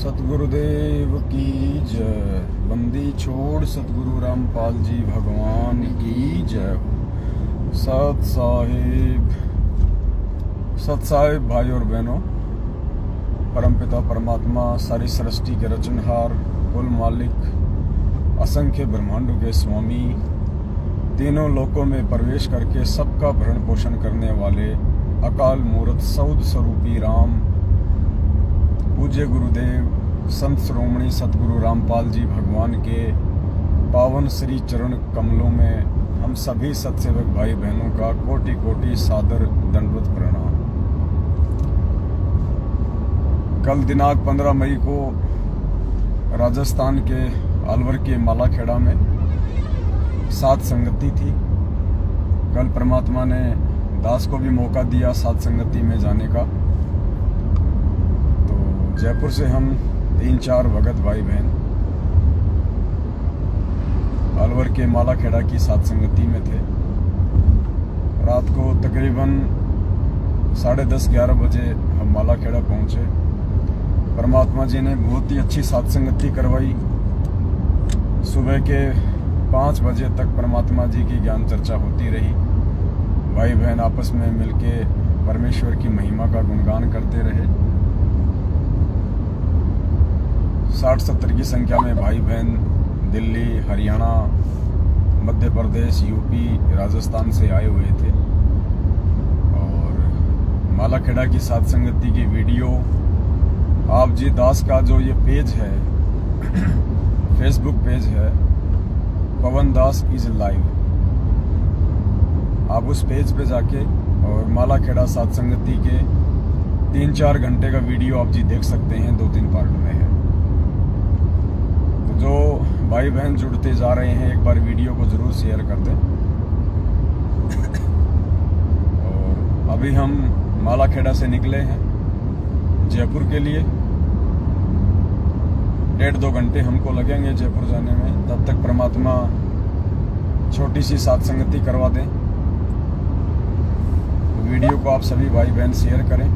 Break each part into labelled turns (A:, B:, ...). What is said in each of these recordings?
A: सतगुरुदेव की जय। बंदी छोड़ सतगुरु रामपाल जी भगवान की जय हो। सत साहिब भाई और बहनों, परमपिता परमात्मा सारी सृष्टि के रचनहार, कुल मालिक, असंख्य ब्रह्मांडों के स्वामी, तीनों लोकों में प्रवेश करके सबका भरण पोषण करने वाले अकाल मूर्त सौद स्वरूपी राम पूज्य गुरुदेव संत श्रोमणी सतगुरु रामपाल जी भगवान के पावन श्री चरण कमलों में हम सभी सत्सेवक भाई बहनों का कोटि कोटि सादर दंडवत प्रणाम। कल दिनांक 15 मई को राजस्थान के अलवर के मालाखेड़ा में सात संगति थी। कल परमात्मा ने दास को भी मौका दिया सात संगति में जाने का। जयपुर से हम 3-4 भगत भाई बहन अलवर के मालाखेड़ा की सात संगति में थे। रात को तकरीबन 10:30-11 बजे हम मालाखेड़ा पहुंचे। परमात्मा जी ने बहुत ही अच्छी सात संगति करवाई। सुबह के 5 बजे तक परमात्मा जी की ज्ञान चर्चा होती रही। भाई बहन आपस में मिलके परमेश्वर की महिमा का गुणगान करते रहे। 60-70 की संख्या में भाई बहन दिल्ली, हरियाणा, मध्य प्रदेश, यूपी, राजस्थान से आए हुए थे। और मालाखेड़ा की सात संगति की वीडियो आप जी दास का जो ये पेज है फेसबुक पेज है, पवन दास इज लाइव, आप उस पेज पे जाके और मालाखेड़ा सात संगति के 3-4 घंटे का वीडियो आप जी देख सकते हैं। 2-3 पार्ट में है। जो भाई बहन जुड़ते जा रहे हैं, एक बार वीडियो को जरूर शेयर कर दें। और अभी हम मालाखेड़ा से निकले हैं जयपुर के लिए। 1.5-2 घंटे हमको लगेंगे जयपुर जाने में। तब तक परमात्मा छोटी सी सात संगति करवा दें। वीडियो को आप सभी भाई बहन शेयर करें।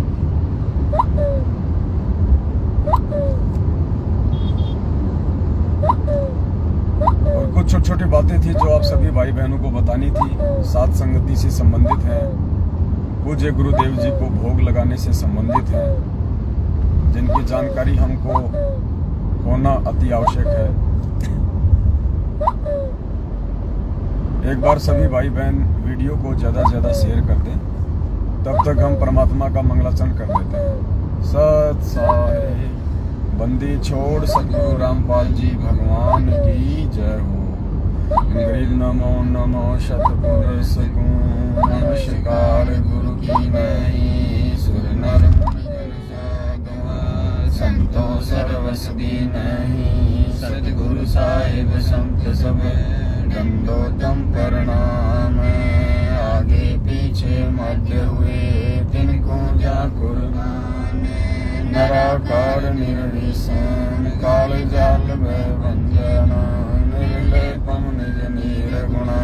A: और कुछ छोटी छोटी बातें थी जो आप सभी भाई बहनों को बतानी थी, सात संगति से संबंधित है, पूज्य गुरुदेव जी को भोग लगाने से संबंधित है, जिनकी जानकारी हमको होना अति आवश्यक है। एक बार सभी भाई बहन वीडियो को ज़्यादा से ज़्यादा शेयर कर दें, तब तक हम परमात्मा का मंगलाचरण कर लेते हैं। सत साहिब। बंदी छोड़ सतगुरु रामपाल जी भगवान की जय हो। गिर नमो नमो शतपुरुष नमस्कार गुरु की नहीं, सुर नर संतों सर्वसदी नहीं, सतगुरु साहिब संत सब दंडोतम प्रणाम। आगे पीछे मध्य हुए तिनको जा कुर्बान, नराकार निर्विषम काल जाल में वंदना, निर्लेपम निज निर्गुणा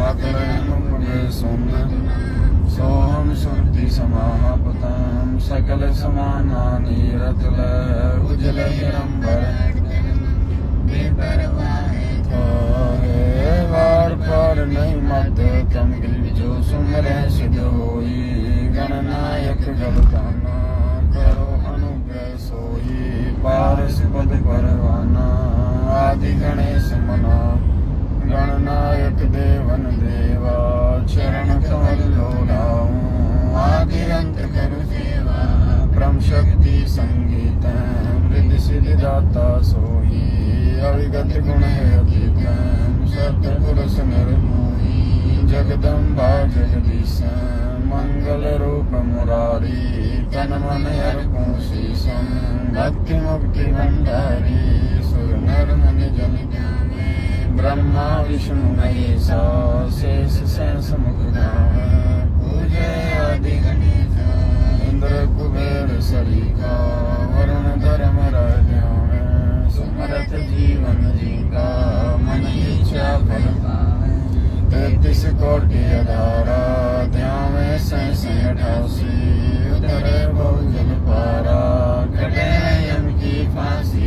A: अकरण मुझे सुन, सोहम सुरति समापताम सकल समाना नीरतल उजल हिरंबर वार पार नहीं मत तम जो सुमरे सिद्ध होई, गणनायक गलताना करो अनुग्रह सोई, पारस पद परवाना आदि गणेश मना, गणनायक देवन देवा चरण कमल लोढ़ाऊं, आदि अंत कर सेवा ब्रह्म शक्ति संगीत वृद्धि सिद्धि दाता सोई, अविगत गुण है अतीत सतपुरुष निर्मोही, जगदम्बा जगदीश मंगल रूप मुरारी, तन मन अर्पण शीशम भक्ति मुक्ति भंडारी, सुर नर मुनि जन ब्रह्मा विष्णु महेशा शेष सहस मुख पूजे आदि गणेश, इंद्र कुबेर सरीखा वरुण धर्म राजा, सुमरत जीवन जीका मन इच्छा फल पावे, 33 कोटि अधारा ध्यान सहस 88, उतर बहु जल पारा कटे यम की फांसी,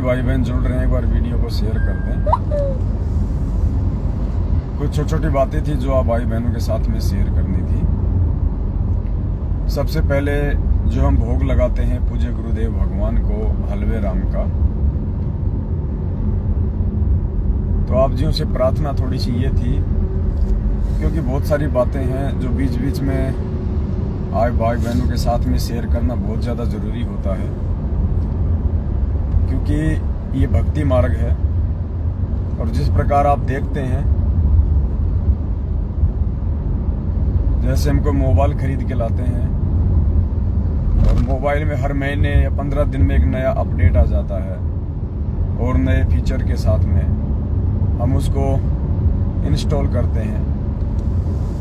A: भाई बहन जुड़ रहे हैं एक बार वीडियो को शेयर कर दें। कुछ छोटी छोटी बातें थी जो आप भाई बहनों के साथ में शेयर करनी थी। सबसे पहले जो हम भोग लगाते हैं पूज्य गुरुदेव भगवान को हलवे राम का, तो आप जी से प्रार्थना थोड़ी सी ये थी, क्योंकि बहुत सारी बातें हैं जो बीच बीच में आए भाई बहनों के साथ में शेयर करना बहुत ज़्यादा ज़रूरी होता है, क्योंकि ये भक्ति मार्ग है। और जिस प्रकार आप देखते हैं, जैसे हमको मोबाइल खरीद के लाते हैं और मोबाइल में हर महीने या 15 दिन में एक नया अपडेट आ जाता है और नए फीचर के साथ में हम उसको इंस्टॉल करते हैं।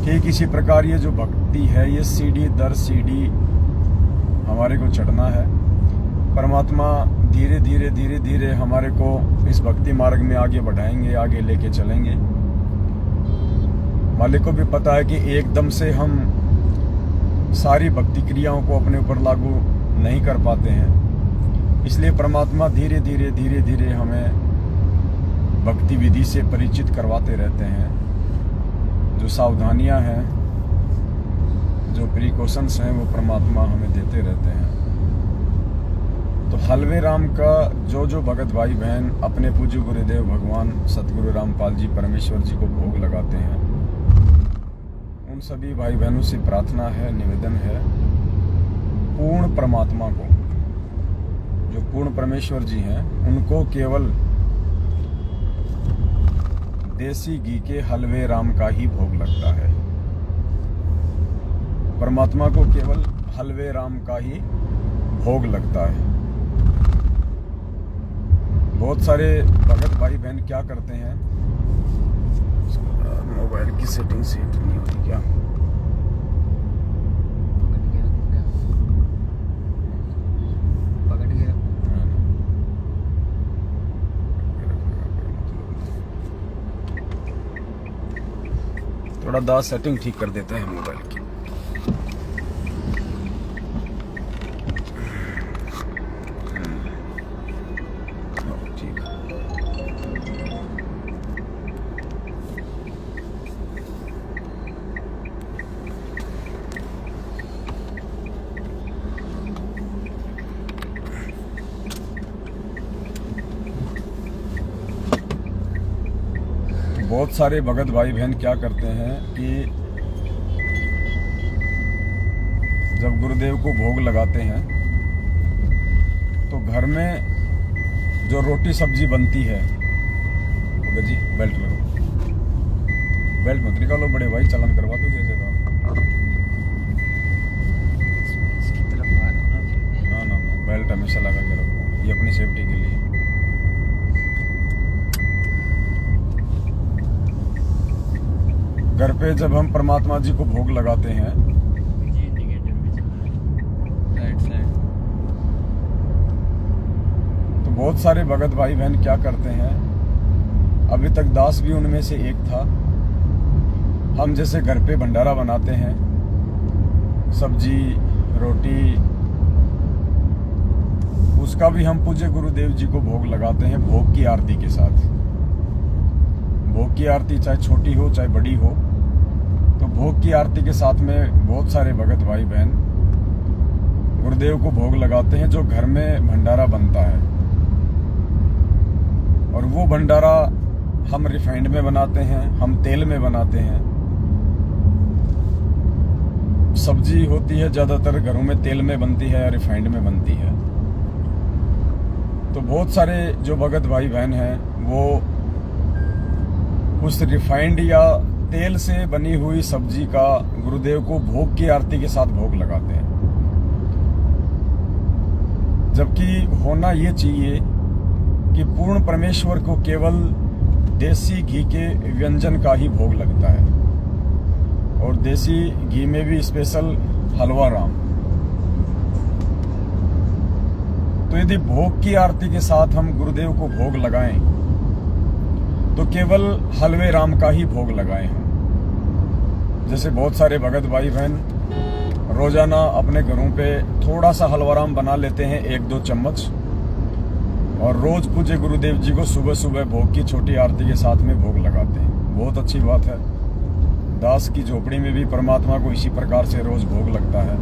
A: ठीक इसी प्रकार ये जो भक्ति है, ये सीढ़ी दर सीढ़ी हमारे को चढ़ना है। परमात्मा धीरे धीरे धीरे धीरे हमारे को इस भक्ति मार्ग में आगे बढ़ाएंगे, आगे लेके चलेंगे। मालिक को भी पता है कि एकदम से हम सारी भक्ति क्रियाओं को अपने ऊपर लागू नहीं कर पाते हैं, इसलिए परमात्मा धीरे धीरे धीरे धीरे हमें भक्ति विधि से परिचित करवाते रहते हैं। जो सावधानियां हैं, जो प्रिकॉशंस हैं, वो परमात्मा हमें देते रहते हैं। तो हलवे राम का जो जो भगत भाई बहन अपने पूज्य गुरुदेव भगवान सतगुरु रामपाल जी परमेश्वर जी को भोग लगाते हैं, उन सभी भाई बहनों से प्रार्थना है, निवेदन है, पूर्ण परमात्मा को, जो पूर्ण परमेश्वर जी हैं, उनको केवल देसी घी के हलवे राम का ही भोग लगता है। परमात्मा को केवल हलवे राम का ही भोग लगता है। बहुत सारे भगत भाई बहन क्या करते हैं, मोबाइल की सेटिंग सेट नहीं होती क्या?
B: पकड़ गया।
A: थोड़ा दास सेटिंग ठीक कर देते हैं मोबाइल की। ठीक। बहुत सारे भगत भाई बहन क्या करते हैं कि जब गुरुदेव को भोग लगाते हैं तो घर में जो रोटी सब्जी बनती है, जी बेल्ट लगाओ, बेल्ट मत निकालो बड़े भाई, चालान करवा दो कैसे था। ना ना बेल्ट हमेशा लगा के रखो, ये अपनी सेफ्टी के लिए। घर पे जब हम परमात्मा जी को भोग लगाते हैं, तो बहुत सारे भगत भाई बहन क्या करते हैं, अभी तक दास भी उनमें से एक था। हम जैसे घर पे भंडारा बनाते हैं, सब्जी रोटी, उसका भी हम पूज्य गुरुदेव जी को भोग लगाते हैं भोग की आरती के साथ। भोग की आरती चाहे छोटी हो चाहे बड़ी हो, तो भोग की आरती के साथ में बहुत सारे भगत भाई बहन गुरुदेव को भोग लगाते हैं, जो घर में भंडारा बनता है। और वो भंडारा हम रिफाइंड में बनाते हैं, हम तेल में बनाते हैं। सब्जी होती है ज़्यादातर घरों में तेल में बनती है या रिफाइंड में बनती है। तो बहुत सारे जो भगत भाई बहन हैं वो उस रिफाइंड या तेल से बनी हुई सब्जी का गुरुदेव को भोग की आरती के साथ भोग लगाते हैं, जबकि होना ये चाहिए कि पूर्ण परमेश्वर को केवल देसी घी के व्यंजन का ही भोग लगता है, और देसी घी में भी स्पेशल हलवा राम। तो यदि भोग की आरती के साथ हम गुरुदेव को भोग लगाएं तो केवल हलवे राम का ही भोग लगाएं हम। जैसे बहुत सारे भगत भाई बहन रोजाना अपने घरों पे थोड़ा सा हलवा राम बना लेते हैं, 1-2 चम्मच, और रोज पूज्य गुरुदेव जी को सुबह सुबह भोग की छोटी आरती के साथ में भोग लगाते हैं। बहुत अच्छी बात है। दास की झोपड़ी में भी परमात्मा को इसी प्रकार से रोज भोग लगता है।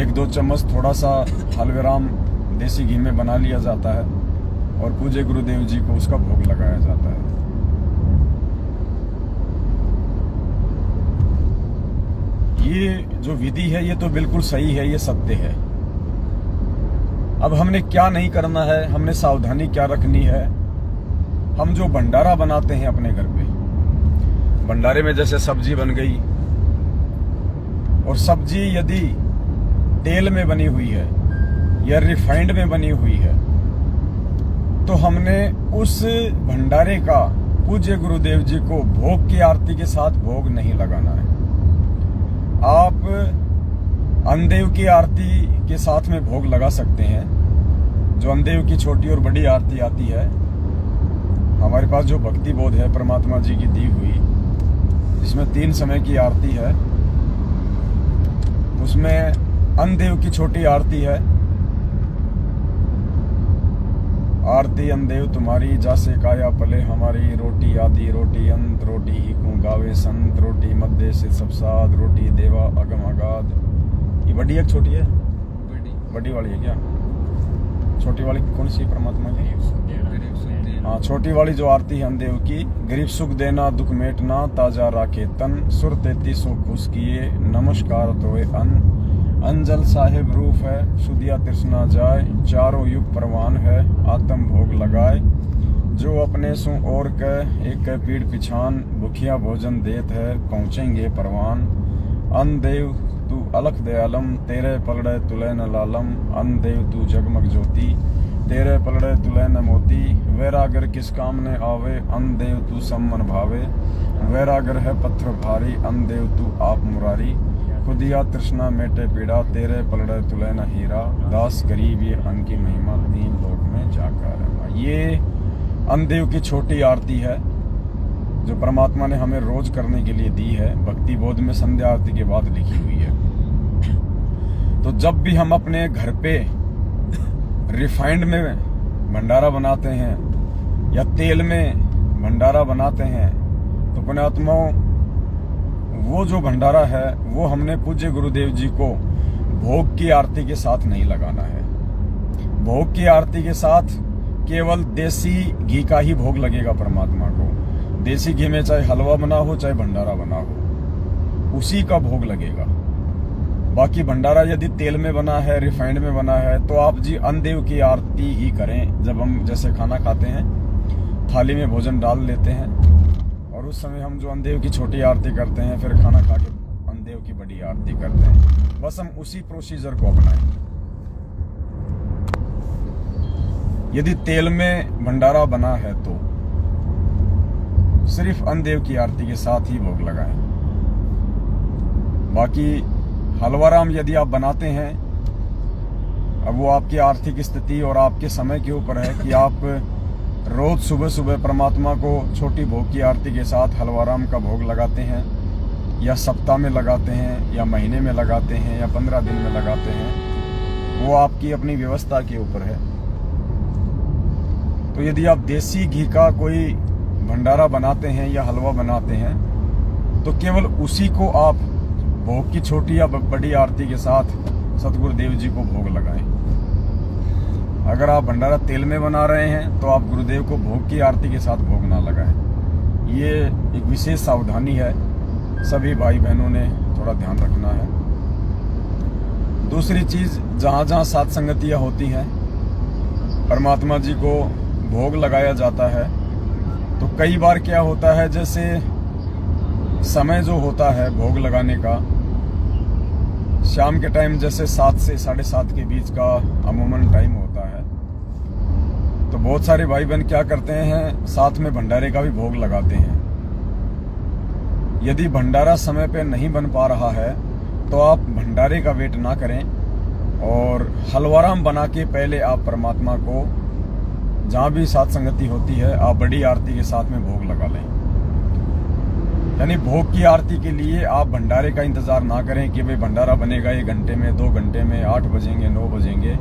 A: 1-2 चम्मच थोड़ा सा हल्वेराम देसी घी में बना लिया जाता है और पूज्य गुरुदेव जी को उसका भोग लगाया जाता है। ये जो विधि है ये तो बिल्कुल सही है, ये सत्य है। अब हमने क्या नहीं करना है, हमने सावधानी क्या रखनी है। हम जो भंडारा बनाते हैं अपने घर पे, भंडारे में जैसे सब्जी बन गई, और सब्जी यदि तेल में बनी हुई है या रिफाइंड में बनी हुई है, तो हमने उस भंडारे का पूज्य गुरुदेव जी को भोग की आरती के साथ भोग नहीं लगाना है। आप अंदेव की आरती के साथ में भोग लगा सकते हैं। जो अंदेव की छोटी और बड़ी आरती आती है, हमारे पास जो भक्ति बोध है परमात्मा जी की दी हुई, जिसमें 3 समय की आरती है, उसमें अंदेव की छोटी आरती है। आरती अंदेव तुम्हारी जासे काया पले हमारी, रोटी आदि रोटी अंत, रोटी ही को गावे संत, रोटी मध्य से सबसाद, रोटी देवा अगम अगाध। ये बड़ी है छोटी है? बड़ी वाली है क्या? छोटी वाली कौन सी परमात्मा की? हाँ, छोटी वाली जो आरती है अंदेव की, गरीब सुख देना दुख मेटना, ताजा राखे तन, सुर 33 खुश किए, नमस्कार तोए अन, अंजल साहेब रूप है, सुदिया तृष्णा जाए, चारों युग परवान है, आत्म भोग लगाए, जो अपने सु और कह एक कह पीड़ पिछान, भूखिया भोजन देत है, पहुँचेंगे परवान, अनदेव तू अलख दयालम, तेरे पलड़े तुले न लालम, अनदेव तू जगमग ज्योति, तेरे पलड़े तुले न मोती, वैरागर किस काम ने आवे, अनदेव तू सम्मन भावे, वैरागर है पत्थर भारी, अनदेव तू आप मुरारी, खुदिया तृष्णा मेटे पीड़ा, तेरे पलड़े तुले न हीरा, दास गरीब ये अन की महिमा, 3 लोक में जाकर। ये अनदेव की छोटी आरती है जो परमात्मा ने हमें रोज करने के लिए दी है। भक्ति बोध में संध्या आरती के बाद लिखी हुई है। तो जब भी हम अपने घर पे रिफाइंड में भंडारा बनाते हैं या तेल में भंडारा बनाते हैं, तो पुण्यात्माओं, वो जो भंडारा है वो हमने पूज्य गुरुदेव जी को भोग की आरती के साथ नहीं लगाना है। भोग की आरती के साथ केवल देसी घी का ही भोग लगेगा परमात्मा को। देसी घी में चाहे हलवा बना हो चाहे भंडारा बना हो, उसी का भोग लगेगा। बाकी भंडारा यदि तेल में बना है, रिफाइंड में बना है, तो आप जी अंदेव की आरती ही करें। जब हम जैसे खाना खाते हैं, थाली में भोजन डाल लेते हैं और उस समय हम जो अंदेव की छोटी आरती करते हैं, फिर खाना खा के अंदेव की बड़ी आरती करते हैं। बस हम उसी प्रोसीजर को अपनाएं। यदि तेल में भंडारा बना है तो सिर्फ अंदेव की आरती के साथ ही भोग लगाएं। बाकी हलवाराम यदि आप बनाते हैं, अब वो आपकी आर्थिक स्थिति और आपके समय के ऊपर है कि आप रोज सुबह सुबह परमात्मा को छोटी भोग की आरती के साथ हलवाराम का भोग लगाते हैं, या सप्ताह में लगाते हैं, या महीने में लगाते हैं, या 15 दिन में लगाते हैं। वो आपकी अपनी व्यवस्था के ऊपर है। तो यदि आप देसी घी का कोई भंडारा बनाते हैं या हलवा बनाते हैं, तो केवल उसी को आप भोग की छोटी या बड़ी आरती के साथ सतगुरुदेव जी को भोग लगाएं। अगर आप भंडारा तेल में बना रहे हैं तो आप गुरुदेव को भोग की आरती के साथ भोग ना लगाएं। ये एक विशेष सावधानी है, सभी भाई बहनों ने थोड़ा ध्यान रखना है। दूसरी चीज, जहाँ जहाँ सात संगतियाँ होती हैं, परमात्मा जी को भोग लगाया जाता है, तो कई बार क्या होता है, जैसे समय जो होता है भोग लगाने का, शाम के टाइम जैसे 7 से 7:30 के बीच का अमूमन टाइम होता है, तो बहुत सारे भाई बहन क्या करते हैं, साथ में भंडारे का भी भोग लगाते हैं। यदि भंडारा समय पे नहीं बन पा रहा है तो आप भंडारे का वेट ना करें और हलवाराम बना के पहले आप परमात्मा को, जहाँ भी सात संगति होती है, आप बड़ी आरती के साथ में भोग लगा लें। यानी भोग की आरती के लिए आप भंडारे का इंतजार ना करें कि भाई भंडारा बनेगा 1 घंटे में, 2 घंटे में, 8 बजेंगे, 9 बजेंगे।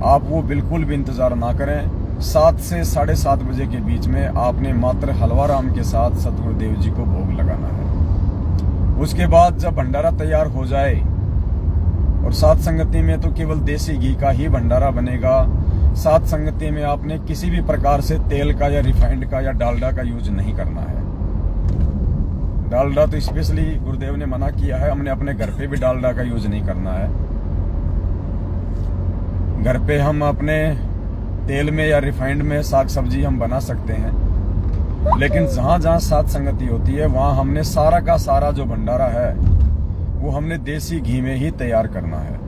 A: आप वो बिल्कुल भी इंतज़ार ना करें। 7 से 7:30 बजे के बीच में आपने मात्र हलवा राम के साथ सतगुरुदेव जी को भोग लगाना है। उसके बाद जब भंडारा तैयार हो जाए, और सात संगति में तो केवल देसी घी का ही भंडारा बनेगा। सात संगति में आपने किसी भी प्रकार से तेल का या रिफाइंड का या डालडा का यूज नहीं करना है। डालडा तो स्पेशली गुरुदेव ने मना किया है। हमने अपने घर पे भी डालडा का यूज नहीं करना है। घर पे हम अपने तेल में या रिफाइंड में साग सब्जी हम बना सकते हैं, लेकिन जहां जहां सात संगति होती है वहां हमने सारा का सारा जो भंडारा है वो हमने देसी घी में ही तैयार करना है।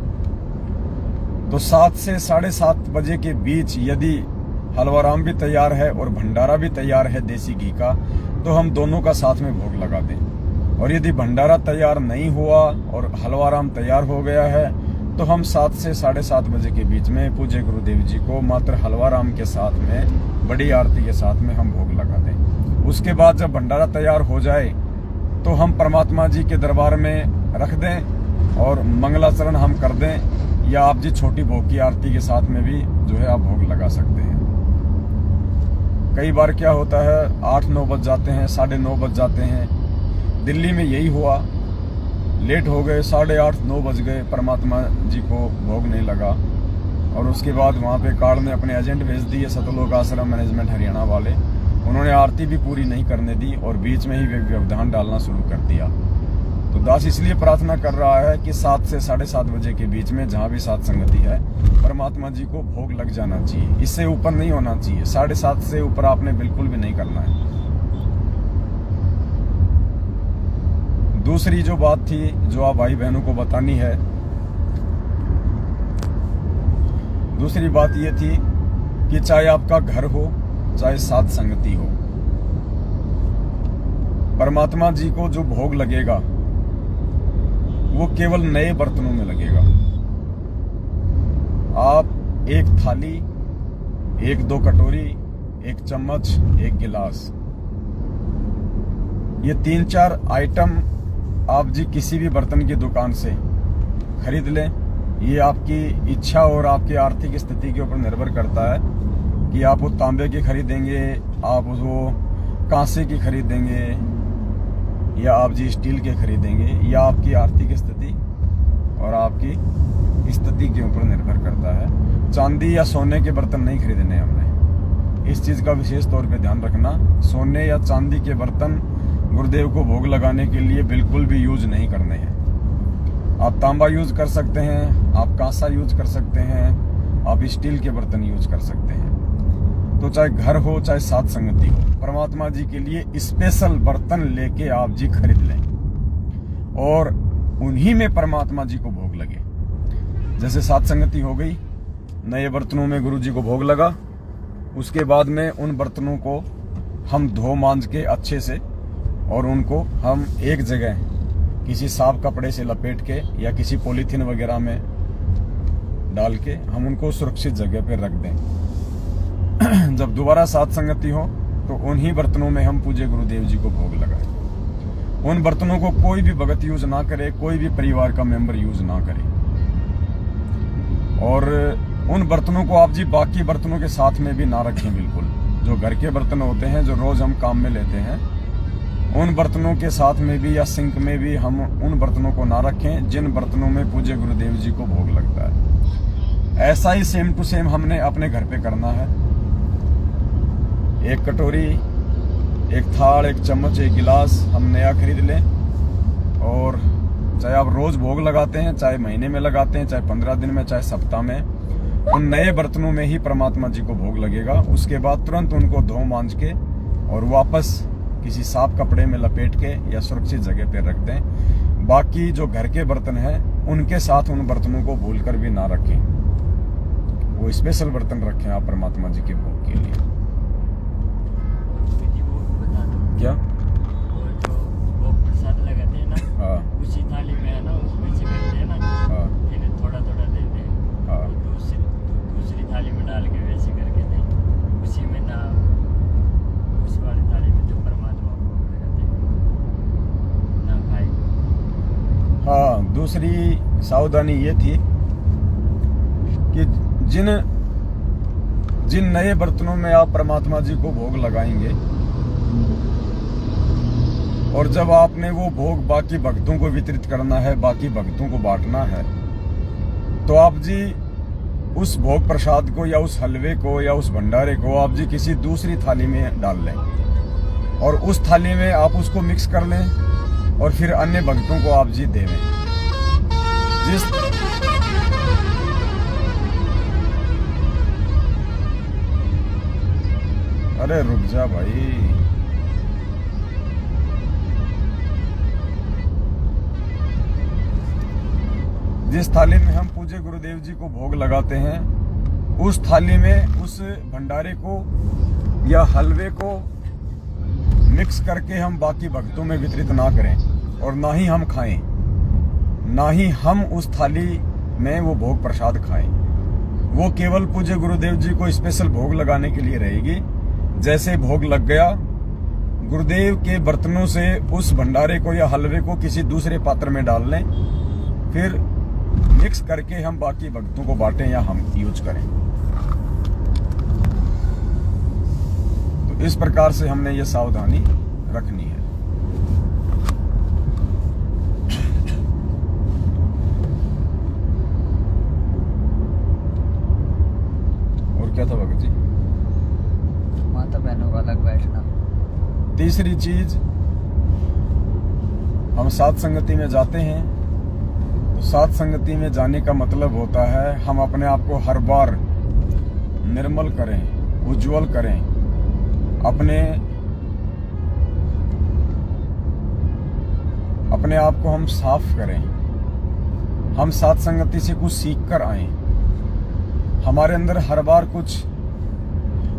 A: तो 7 से 7:30 बजे के बीच यदि हलवाराम भी तैयार है और भंडारा भी तैयार है देसी घी का, तो हम दोनों का साथ में भोग लगा दें। और यदि भंडारा तैयार नहीं हुआ और हलवाराम तैयार हो गया है, तो हम 7 से 7:30 बजे के बीच में पूज्य गुरुदेव जी को मात्र हलवाराम के साथ में बड़ी आरती के साथ में हम भोग लगा दें। उसके बाद जब भंडारा तैयार हो जाए तो हम परमात्मा जी के दरबार में रख दें और मंगलाचरण हम कर दें, या आप जी छोटी भोग की आरती के साथ में भी जो है आप भोग लगा सकते हैं। कई बार क्या होता है 8-9 बज जाते हैं, 9:30 बज जाते हैं। दिल्ली में यही हुआ, लेट हो गए, 8:30-9 बज गए, परमात्मा जी को भोग नहीं लगा। और उसके बाद वहाँ पे कार्ड ने अपने एजेंट भेज दिए सतलोक आश्रम मैनेजमेंट हरियाणा वाले। उन्होंने आरती भी पूरी नहीं करने दी और बीच में ही व्यवधान डालना शुरू कर दिया। तो दास इसलिए प्रार्थना कर रहा है कि 7 से 7:30 बजे के बीच में जहाँ भी सात संगति है परमात्मा जी को भोग लग जाना चाहिए। इससे ऊपर नहीं होना चाहिए। 7:30 से ऊपर आपने बिल्कुल भी नहीं करना है। दूसरी जो बात थी जो आप भाई बहनों को बतानी है, दूसरी बात ये थी कि चाहे आपका घर हो चाहे सात संगति हो, परमात्मा जी को जो भोग लगेगा वो केवल नए बर्तनों में लगेगा। आप एक थाली, 1-2 कटोरी, 1 चम्मच, 1 गिलास, ये 3-4 आइटम आप जी किसी भी बर्तन की दुकान से खरीद लें। ये आपकी इच्छा और आपकी आर्थिक स्थिति के ऊपर निर्भर करता है कि आप वो तांबे की खरीदेंगे, आप वो कांसे की खरीदेंगे, या आप जी स्टील के खरीदेंगे, या आपकी आर्थिक स्थिति और आपकी स्थिति के ऊपर निर्भर करता है। चांदी या सोने के बर्तन नहीं खरीदने हमने। इस चीज़ का विशेष तौर पे ध्यान रखना। सोने या चांदी के बर्तन गुरुदेव को भोग लगाने के लिए बिल्कुल भी यूज नहीं करने हैं। आप तांबा यूज कर सकते हैं, आप कांसा यूज कर सकते हैं, आप स्टील के बर्तन यूज कर सकते हैं। तो चाहे घर हो चाहे सात संगति हो, परमात्मा जी के लिए स्पेशल बर्तन लेके आप जी खरीद लें और उन्हीं में परमात्मा जी को भोग लगे। जैसे सात संगति हो गई, नए बर्तनों में गुरु जी को भोग लगा। उसके बाद में उन बर्तनों को हम धो मांज के अच्छे से और उनको हम एक जगह किसी साफ कपड़े से लपेट के या किसी पॉलीथीन वगैरह में डाल के हम उनको सुरक्षित जगह पर रख दें। जब दोबारा सात संगति हो तो उन्हीं बर्तनों में हम पूज्य गुरुदेव जी को भोग लगाएं। उन बर्तनों को कोई भी भगत यूज ना करे, कोई भी परिवार का मेंबर यूज ना करे। और उन बर्तनों को आप जी बाकी बर्तनों के साथ में भी ना रखें। बिल्कुल जो घर के बर्तन होते हैं जो रोज हम काम में लेते हैं, उन बर्तनों के साथ में भी या सिंक में भी हम उन बर्तनों को ना रखें जिन बर्तनों में पूज्य गुरुदेव जी को भोग लगता है। ऐसा ही सेम टू सेम हमने अपने घर पे करना है। 1 कटोरी, 1 थाल, 1 चम्मच, 1 गिलास हम नया खरीद लें। और चाहे आप रोज भोग लगाते हैं, चाहे महीने में लगाते हैं, चाहे 15 दिन में, चाहे सप्ताह में, उन नए बर्तनों में ही परमात्मा जी को भोग लगेगा। उसके बाद तुरंत उनको धो मांज के और वापस किसी साफ कपड़े में लपेट के या सुरक्षित जगह पर रख दें। बाकी जो घर के बर्तन हैं उनके साथ उन बर्तनों को भूलकर भी ना रखें। वो स्पेशल बर्तन रखें आप परमात्मा जी के भोग के लिए। क्या
B: वो जो भोग प्रसाद लगाते हैं ना,
A: हाँ
B: उसी थाली में है ना, उसमें से करते हैं ना,
A: हाँ
B: फिर थोड़ा थोड़ा देते हैं।
A: हाँ
B: दूसरी थाली में डाल के वैसे करके दें। उसी में ना, उस वाली थाली में जो परमात्मा को भोग लगाते हैं ना खाए।
A: हाँ। दूसरी सावधानी ये थी कि जिन नए बर्तनों में आप परमात्मा जी को भोग लगाएंगे और जब आपने वो भोग बाकी भक्तों को वितरित करना है, बाकी भक्तों को बांटना है, तो आप जी उस भोग प्रसाद को या उस हलवे को या उस भंडारे को आप जी किसी दूसरी थाली में डाल लें और उस थाली में आप उसको मिक्स कर लें और फिर अन्य भक्तों को आप जी देवें। अरे रुक जा भाई, जिस थाली में हम पूज्य गुरुदेव जी को भोग लगाते हैं उस थाली में उस भंडारे को या हलवे को मिक्स करके हम बाकी भक्तों में वितरित ना करें और ना ही हम खाएं, ना ही हम उस थाली में वो भोग प्रसाद खाएं। वो केवल पूज्य गुरुदेव जी को स्पेशल भोग लगाने के लिए रहेगी। जैसे भोग लग गया, गुरुदेव के बर्तनों से उस भंडारे को या हलवे को किसी दूसरे पात्र में डाल लें, फिर मिक्स करके हम बाकी भक्तों को बांटें या हम यूज करें। तो इस प्रकार से हमने ये सावधानी रखनी है। और क्या था भगत जी?
C: माता बहनों का अलग बैठना।
A: तीसरी चीज, हम साध संगति में जाते हैं तो साध संगति में जाने का मतलब होता है हम अपने आप को हर बार निर्मल करें, उज्जवल करें, अपने आप को हम साफ करें। हम साध संगति से कुछ सीख कर आए। हमारे अंदर हर बार कुछ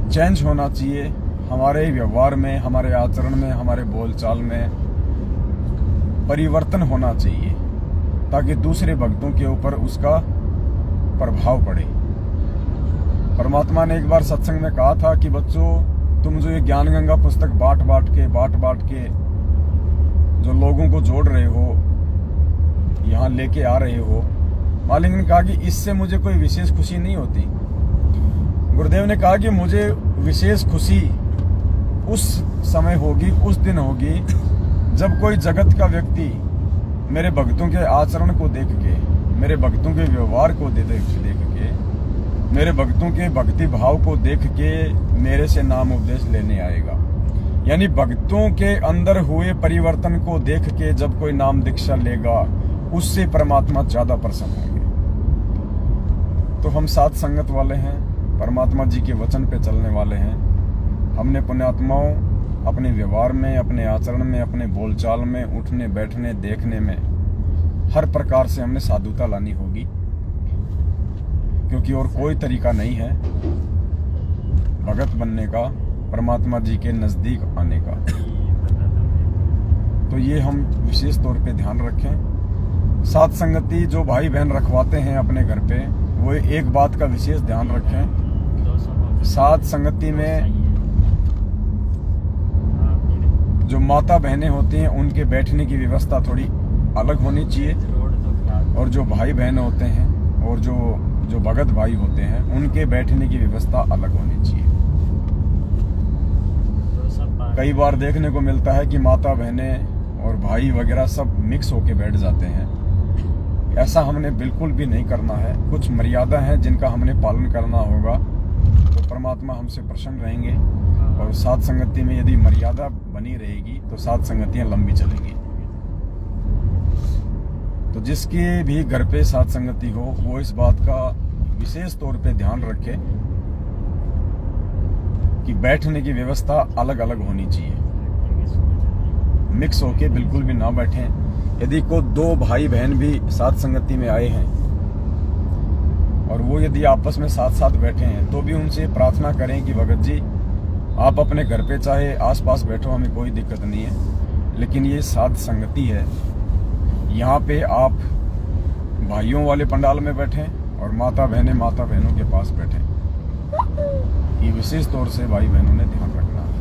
A: चेंज होना चाहिए, हमारे व्यवहार में, हमारे आचरण में, हमारे बोलचाल में परिवर्तन होना चाहिए ताकि दूसरे भक्तों के ऊपर उसका प्रभाव पड़े। परमात्मा ने एक बार सत्संग में कहा था कि बच्चों, तुम जो ये ज्ञान गंगा पुस्तक बांट बांट के जो लोगों को जोड़ रहे हो, यहाँ लेके आ रहे हो, मालिक ने कहा कि इससे मुझे कोई विशेष खुशी नहीं होती। गुरुदेव ने कहा कि मुझे विशेष खुशी उस समय होगी, उस दिन होगी जब कोई जगत का व्यक्ति मेरे भक्तों के आचरण को देख के, मेरे भक्तों के व्यवहार को देख के, मेरे भक्तों के भक्ति भाव को देख के मेरे से नाम उपदेश लेने आएगा। यानी भक्तों के अंदर हुए परिवर्तन को देख के जब कोई नाम दीक्षा लेगा, उससे परमात्मा ज्यादा प्रसन्न होंगे। तो हम साथ संगत वाले हैं, परमात्मा जी के वचन पे चलने वाले हैं। हमने पुण्यात्माओं अपने व्यवहार में, अपने आचरण में, अपने बोलचाल में, उठने बैठने देखने में हर प्रकार से हमने साधुता लानी होगी, क्योंकि और कोई तरीका नहीं है भगत बनने का, परमात्मा जी के नजदीक आने का। तो ये हम विशेष तौर पे ध्यान रखें। साथ संगति जो भाई बहन रखवाते हैं अपने घर पे, वो एक बात का विशेष ध्यान रखें। साथ संगति में जो माता बहनें होती हैं उनके बैठने की व्यवस्था थोड़ी अलग होनी चाहिए, और जो भाई बहन होते हैं और जो भगत भाई होते हैं उनके बैठने की व्यवस्था अलग होनी चाहिए। कई बार देखने को मिलता है कि माता बहनें और भाई वगैरह सब मिक्स होके बैठ जाते हैं। ऐसा हमने बिल्कुल भी नहीं करना है। कुछ मर्यादा है जिनका हमने पालन करना होगा, तो परमात्मा हमसे प्रसन्न रहेंगे। और साथ संगति में यदि मर्यादा बनी रहेगी तो साथ संगतियां लंबी चलेंगी। तो जिसके भी घर पे साथ संगति हो वो इस बात का विशेष तौर पे ध्यान रखे कि बैठने की व्यवस्था अलग अलग होनी चाहिए, मिक्स होके बिल्कुल भी ना बैठें। यदि को दो भाई बहन भी साथ संगति में आए हैं और वो यदि आपस में साथ साथ बैठे हैं तो भी उनसे प्रार्थना करें कि भगत जी आप अपने घर पे चाहे आसपास बैठो, हमें कोई दिक्कत नहीं है, लेकिन ये साध संगति है, यहाँ पे आप भाइयों वाले पंडाल में बैठें और माता बहनों के पास बैठें। ये विशेष तौर से भाई बहनों ने ध्यान रखना है।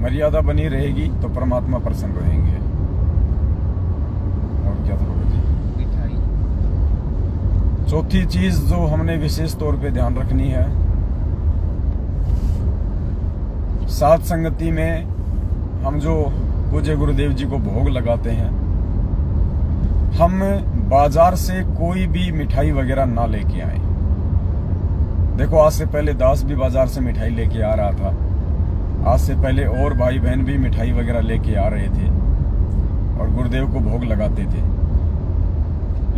A: मर्यादा बनी रहेगी तो परमात्मा प्रसन्न रहेंगे। और क्या था जी? चौथी चीज जो हमने विशेष तौर पे ध्यान रखनी है, साध संगति में हम जो पूज्य गुरुदेव जी को भोग लगाते हैं, हम बाजार से कोई भी मिठाई वगैरह ना लेके आए। देखो, आज से पहले दास भी बाजार से मिठाई लेके आ रहा था, आज से पहले और भाई बहन भी मिठाई वगैरह लेके आ रहे थे और गुरुदेव को भोग लगाते थे।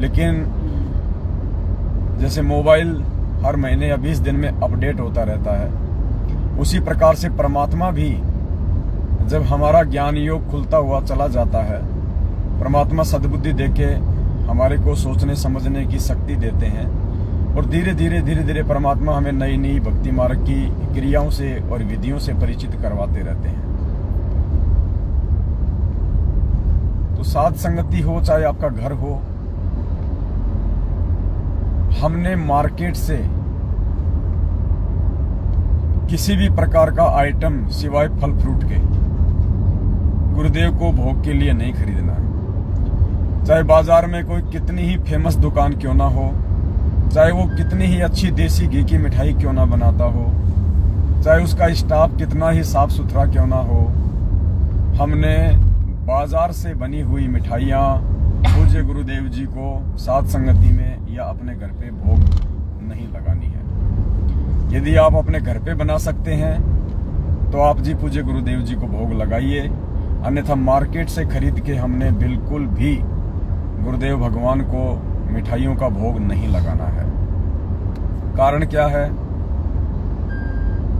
A: लेकिन जैसे मोबाइल हर महीने या 20 दिन में अपडेट होता रहता है, उसी प्रकार से परमात्मा भी जब हमारा ज्ञान योग खुलता हुआ चला जाता है, परमात्मा सद्बुद्धि देके हमारे को सोचने समझने की शक्ति देते हैं और धीरे धीरे परमात्मा हमें नई नई भक्ति मार्ग की क्रियाओं से और विधियों से परिचित करवाते रहते हैं। तो साध संगति हो चाहे आपका घर हो, हमने मार्केट से किसी भी प्रकार का आइटम सिवाय फल फ्रूट के गुरुदेव को भोग के लिए नहीं खरीदना है। चाहे बाजार में कोई कितनी ही फेमस दुकान क्यों ना हो, चाहे वो कितनी ही अच्छी देसी घी की मिठाई क्यों ना बनाता हो, चाहे उसका स्टाफ कितना ही साफ सुथरा क्यों ना हो, हमने बाजार से बनी हुई मिठाइयाँ पूज्य गुरुदेव जी को साध संगति में या अपने घर पे भोग नहीं लगानी है। यदि आप अपने घर पे बना सकते हैं तो आप जी पूज्य गुरुदेव जी को भोग लगाइए, अन्यथा मार्केट से खरीद के हमने बिल्कुल भी गुरुदेव भगवान को मिठाइयों का भोग नहीं लगाना है। कारण क्या है?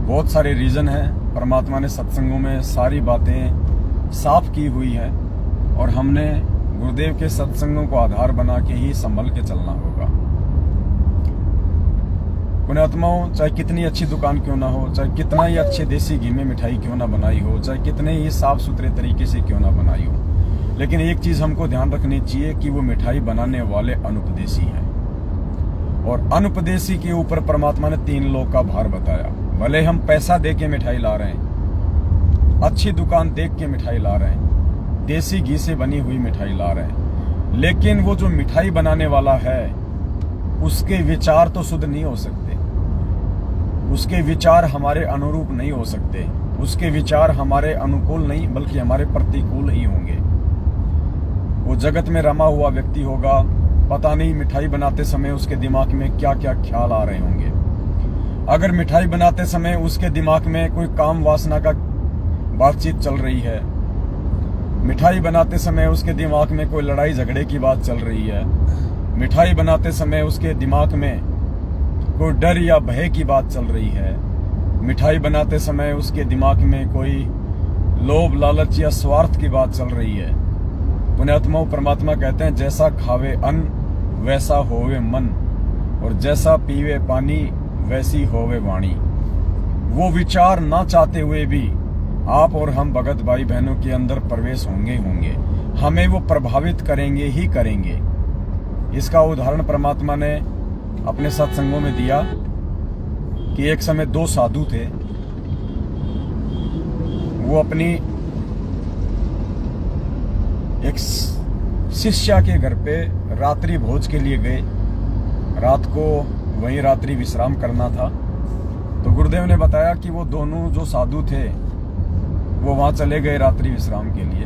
A: बहुत सारे रीजन हैं। परमात्मा ने सत्संगों में सारी बातें साफ की हुई है और हमने गुरुदेव के सत्संगों को आधार बना के ही संभल के चलना होगा। पुण्यात्माओं, चाहे कितनी अच्छी दुकान क्यों ना हो, चाहे कितना ही अच्छे देसी घी में मिठाई क्यों ना बनाई हो, चाहे कितने ही साफ सुथरे तरीके से क्यों ना बनाई हो, लेकिन एक चीज हमको ध्यान रखनी चाहिए कि वो मिठाई बनाने वाले अनुपदेशी हैं। और अनुपदेशी के ऊपर परमात्मा ने 3 लोक का भार बताया। भले हम पैसा दे के मिठाई ला रहे हैं, अच्छी दुकान देख के मिठाई ला रहे हैं, देसी घी से बनी हुई मिठाई ला रहे हैं, लेकिन वो जो मिठाई बनाने वाला है उसके विचार तो शुद्ध नहीं हो सकते, उसके विचार हमारे अनुरूप नहीं हो सकते, उसके विचार हमारे अनुकूल नहीं बल्कि हमारे प्रतिकूल ही होंगे। वो जगत में रमा हुआ व्यक्ति होगा, पता नहीं मिठाई बनाते समय उसके दिमाग में क्या क्या ख्याल आ रहे होंगे। अगर मिठाई बनाते समय उसके दिमाग में कोई काम वासना का बातचीत चल रही है, मिठाई बनाते समय उसके दिमाग में कोई लड़ाई झगड़े की बात चल रही है, मिठाई बनाते समय उसके दिमाग में कोई डर या भय की बात चल रही है, मिठाई बनाते समय उसके दिमाग में कोई लोभ लालच या स्वार्थ की बात चल रही है। पुण्यात्माओं, परमात्मा कहते हैं जैसा खावे अन्न वैसा होवे मन, और जैसा पीवे पानी वैसी होवे वाणी। वो विचार ना चाहते हुए भी आप और हम भगत भाई बहनों के अंदर प्रवेश होंगे, हमें वो प्रभावित करेंगे ही करेंगे। इसका उदाहरण परमात्मा ने अपने सत्संगों में दिया कि एक समय 2 साधु थे। वो अपनी एक शिष्या के घर पे रात्रि भोज के लिए गए। रात को वहीं रात्रि विश्राम करना था, तो गुरुदेव ने बताया कि वो दोनों जो साधु थे वो वहाँ चले गए रात्रि विश्राम के लिए,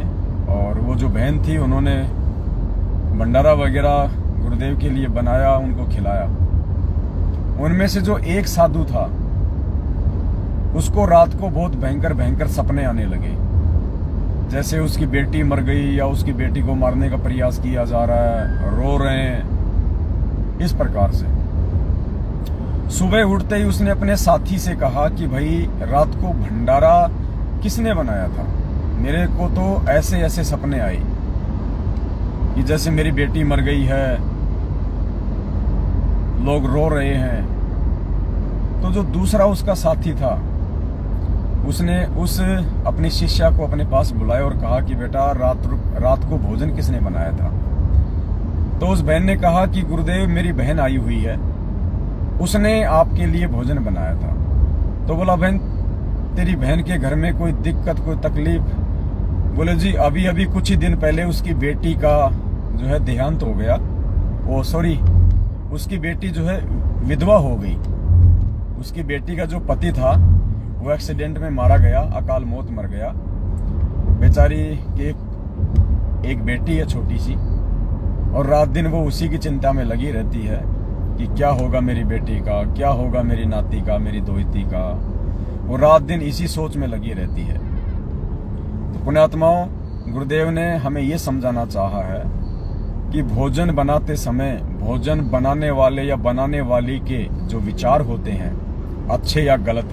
A: और वो जो बहन थी उन्होंने भंडारा वगैरह गुरुदेव के लिए बनाया, उनको खिलाया। उनमें से जो एक साधु था उसको रात को बहुत भयंकर भयंकर सपने आने लगे, जैसे उसकी बेटी मर गई या उसकी बेटी को मारने का प्रयास किया जा रहा है, रो रहे हैं, इस प्रकार से। सुबह उठते ही उसने अपने साथी से कहा कि भाई रात को भंडारा किसने बनाया था? मेरे को तो ऐसे ऐसे सपने आए कि जैसे मेरी बेटी मर गई है, लोग रो रहे हैं। तो जो दूसरा उसका साथी था उसने उस अपनी शिष्या को अपने पास बुलाया और कहा कि बेटा रात को भोजन किसने बनाया था? तो उस बहन ने कहा कि गुरुदेव मेरी बहन आई हुई है, उसने आपके लिए भोजन बनाया था। तो बोला बहन तेरी बहन के घर में कोई दिक्कत कोई तकलीफ? बोले जी अभी अभी कुछ ही दिन पहले उसकी बेटी का जो है देहांत हो गया, वो सॉरी उसकी बेटी जो है विधवा हो गई। उसकी बेटी का जो पति था वो एक्सीडेंट में मारा गया, अकाल मौत मर गया। बेचारी की एक बेटी है छोटी सी, और रात दिन वो उसी की चिंता में लगी रहती है कि क्या होगा मेरी बेटी का, क्या होगा मेरी नाती का, मेरी दोहिती का। वो रात दिन इसी सोच में लगी रहती है। तो पुण्यात्माओं, गुरुदेव ने हमें ये समझाना चाहा है कि भोजन बनाते समय भोजन बनाने वाले या बनाने वाली के जो विचार होते हैं, अच्छे या गलत,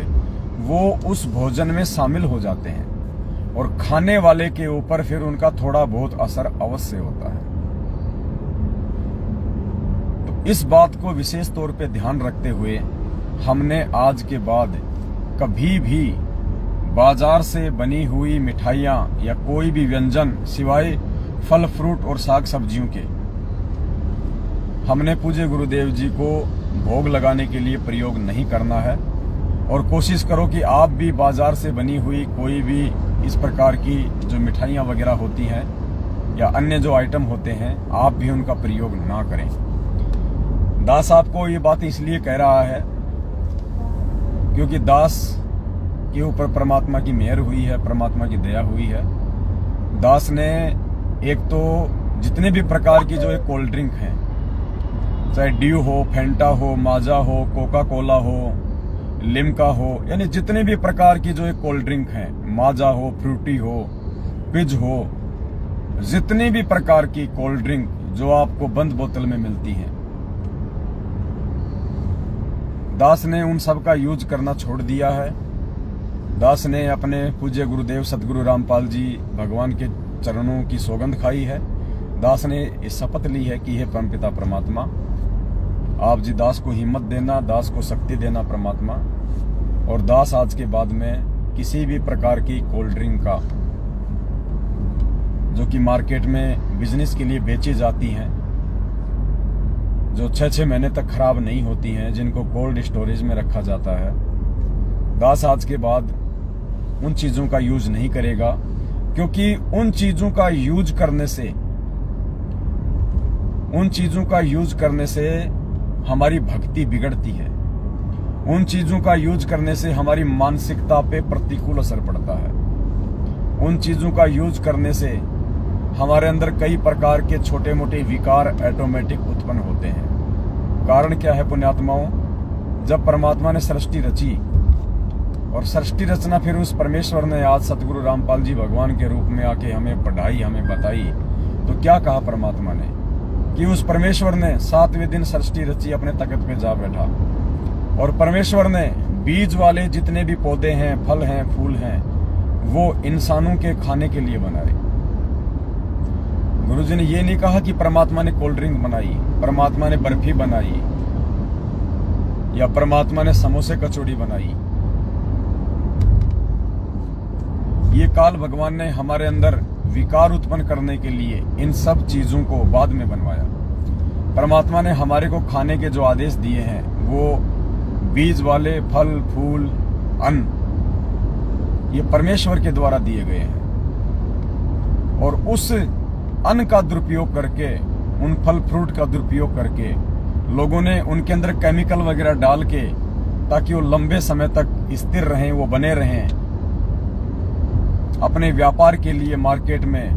A: वो उस भोजन में शामिल हो जाते हैं और खाने वाले के ऊपर फिर उनका थोड़ा बहुत असर अवश्य होता है। तो इस बात को विशेष तौर पे ध्यान रखते हुए हमने आज के बाद कभी भी बाजार से बनी हुई मिठाइयाँ या कोई भी व्यंजन सिवाय फल फ्रूट और साग सब्जियों के हमने पूज्य गुरुदेव जी को भोग लगाने के लिए प्रयोग नहीं करना है। और कोशिश करो कि आप भी बाजार से बनी हुई कोई भी इस प्रकार की जो मिठाइयाँ वगैरह होती हैं या अन्य जो आइटम होते हैं, आप भी उनका प्रयोग ना करें। दास आपको ये बात इसलिए कह रहा है क्योंकि दास के ऊपर परमात्मा की मेहर हुई है, परमात्मा की दया हुई है। दास ने एक तो जितने भी प्रकार की जो एक कोल्ड ड्रिंक हैं, चाहे ड्यू हो, फेंटा हो, माजा हो, कोका कोला हो, लिम्का हो, यानी जितने भी प्रकार की जो एक कोल्ड ड्रिंक हैं, माजा हो, फ्रूटी हो, पिज हो, जितनी भी प्रकार की कोल्ड ड्रिंक जो आपको बंद बोतल में मिलती हैं, दास ने उन सब का यूज करना छोड़ दिया है। दास ने अपने पूज्य गुरुदेव सतगुरु रामपाल जी भगवान के चरणों की सौगंध खाई है। दास ने इस शपथ ली है कि हे परमपिता परमात्मा, आप जी दास को हिम्मत देना, दास को शक्ति देना परमात्मा। और दास आज के बाद में किसी भी प्रकार की कोल्ड ड्रिंक का जो कि मार्केट में बिजनेस के लिए बेची जाती हैं, जो 6-6 महीने तक खराब नहीं होती हैं, जिनको कोल्ड स्टोरेज में रखा जाता है, दास आज के बाद उन चीजों का यूज नहीं करेगा। क्योंकि उन चीजों का यूज करने से हमारी भक्ति बिगड़ती है। उन चीजों का यूज करने से हमारी मानसिकता पे प्रतिकूल असर पड़ता है। उन चीजों का यूज करने से हमारे अंदर कई प्रकार के छोटे मोटे विकार ऑटोमेटिक उत्पन्न होते हैं। कारण क्या है पुण्यात्माओं? जब परमात्मा ने सृष्टि रची और सृष्टि रचना फिर उस परमेश्वर ने आज सतगुरु रामपाल जी भगवान के रूप में आके हमें पढ़ाई, हमें बताई, तो क्या कहा परमात्मा ने कि उस परमेश्वर ने 7वें दिन सृष्टि रची, अपने तख्त पे जा बैठा और परमेश्वर ने बीज वाले जितने भी पौधे हैं, फल हैं, फूल हैं, वो इंसानों के खाने के लिए बनाए। गुरुजी ने ये नहीं कहा कि परमात्मा ने कोल्ड ड्रिंक बनाई, परमात्मा ने बर्फी बनाई या परमात्मा ने समोसे कचौड़ी बनाई। ये काल भगवान ने हमारे अंदर विकार उत्पन्न करने के लिए इन सब चीजों को बाद में बनवाया। परमात्मा ने हमारे को खाने के जो आदेश दिए हैं वो बीज वाले फल, फूल, अन्न, ये परमेश्वर के द्वारा दिए गए हैं। और उस अन्न का दुरुपयोग करके, उन फल फ्रूट का दुरुपयोग करके लोगों ने उनके अंदर केमिकल वगैरह डाल के, ताकि वो लंबे समय तक स्थिर रहें, वो बने रहें, अपने व्यापार के लिए मार्केट में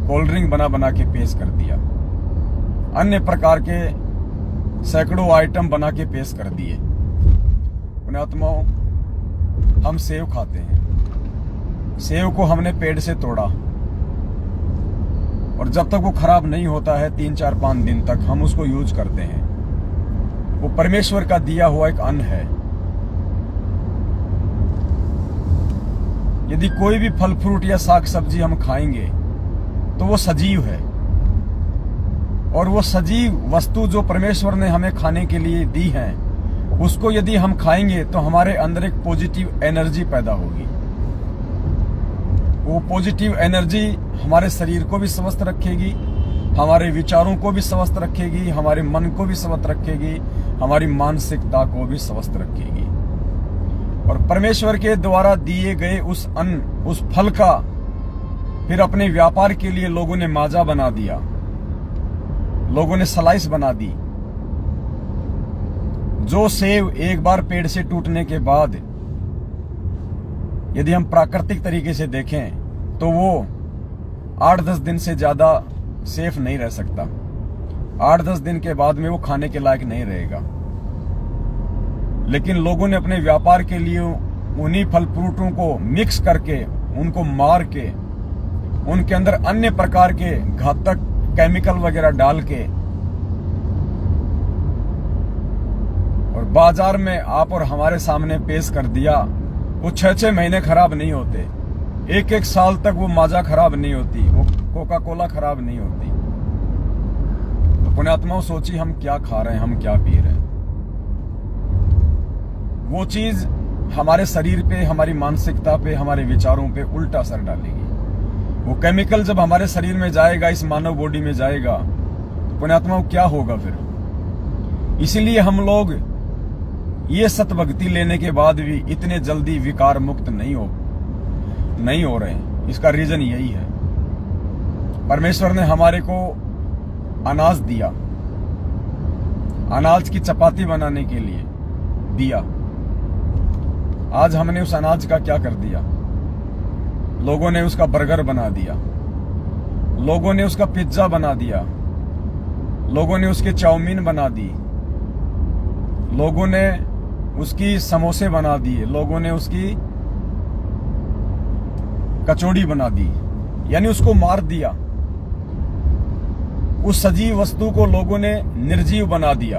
A: कोल्ड ड्रिंक बना बना के पेश कर दिया। अन्य प्रकार के सैकड़ों आइटम बना के पेश कर दिए। पुण्यात्माओं, हम सेव खाते हैं, सेव को हमने पेड़ से तोड़ा और जब तक वो खराब नहीं होता है 3, 4, 5 दिन तक हम उसको यूज करते हैं। वो परमेश्वर का दिया हुआ एक अन्न है। यदि कोई भी फल फ्रूट या साग सब्जी हम खाएंगे तो वो सजीव है, और वो सजीव वस्तु जो परमेश्वर ने हमें खाने के लिए दी है, उसको यदि हम खाएंगे तो हमारे अंदर एक पॉजिटिव एनर्जी पैदा होगी। वो पॉजिटिव एनर्जी हमारे शरीर को भी स्वस्थ रखेगी, हमारे विचारों को भी स्वस्थ रखेगी, हमारे मन को भी स्वस्थ रखेगी, हमारी मानसिकता को भी स्वस्थ रखेगी। और परमेश्वर के द्वारा दिए गए उस अन्न, उस फल का फिर अपने व्यापार के लिए लोगों ने माजा बना दिया, लोगों ने स्लाइस बना दी, जो सेब एक बार पेड़ से टूटने के बाद यदि हम प्राकृतिक तरीके से देखें तो वो 8-10 दिन से ज्यादा सेफ नहीं रह सकता। 8-10 दिन के बाद में वो खाने के लायक नहीं रहेगा। लेकिन लोगों ने अपने व्यापार के लिए उन्हीं फल फ्रूटों को मिक्स करके, उनको मार के, उनके अंदर अन्य प्रकार के घातक केमिकल वगैरह डाल के और बाजार में आप और हमारे सामने पेश कर दिया। वो 6-6 महीने खराब नहीं होते, 1-1 साल तक वो माजा खराब नहीं होती, वो कोका कोला खराब नहीं होती। तो पुण्यात्माओं, सोचिए हम क्या खा रहे हैं, हम क्या पी रहे हैं। वो चीज हमारे शरीर पे, हमारी मानसिकता पे, हमारे विचारों पे उल्टा असर डालेगी। वो केमिकल जब हमारे शरीर में जाएगा, इस मानव बॉडी में जाएगा, तो पुण्यात्माओं क्या होगा फिर। इसीलिए हम लोग ये सतभक्ति लेने के बाद भी इतने जल्दी विकार मुक्त नहीं हो रहे हैं। इसका रीजन यही है, परमेश्वर ने हमारे को अनाज दिया, अनाज की चपाती बनाने के लिए दिया। आज हमने उस अनाज का क्या कर दिया? लोगों ने उसका बर्गर बना दिया, लोगों ने उसका पिज्जा बना दिया, लोगों ने उसके चाउमीन बना दी, लोगों ने उसकी समोसे बना दिए, लोगों ने उसकी कचौड़ी बना दी, यानी उसको मार दिया। उस सजीव वस्तु को लोगों ने निर्जीव बना दिया।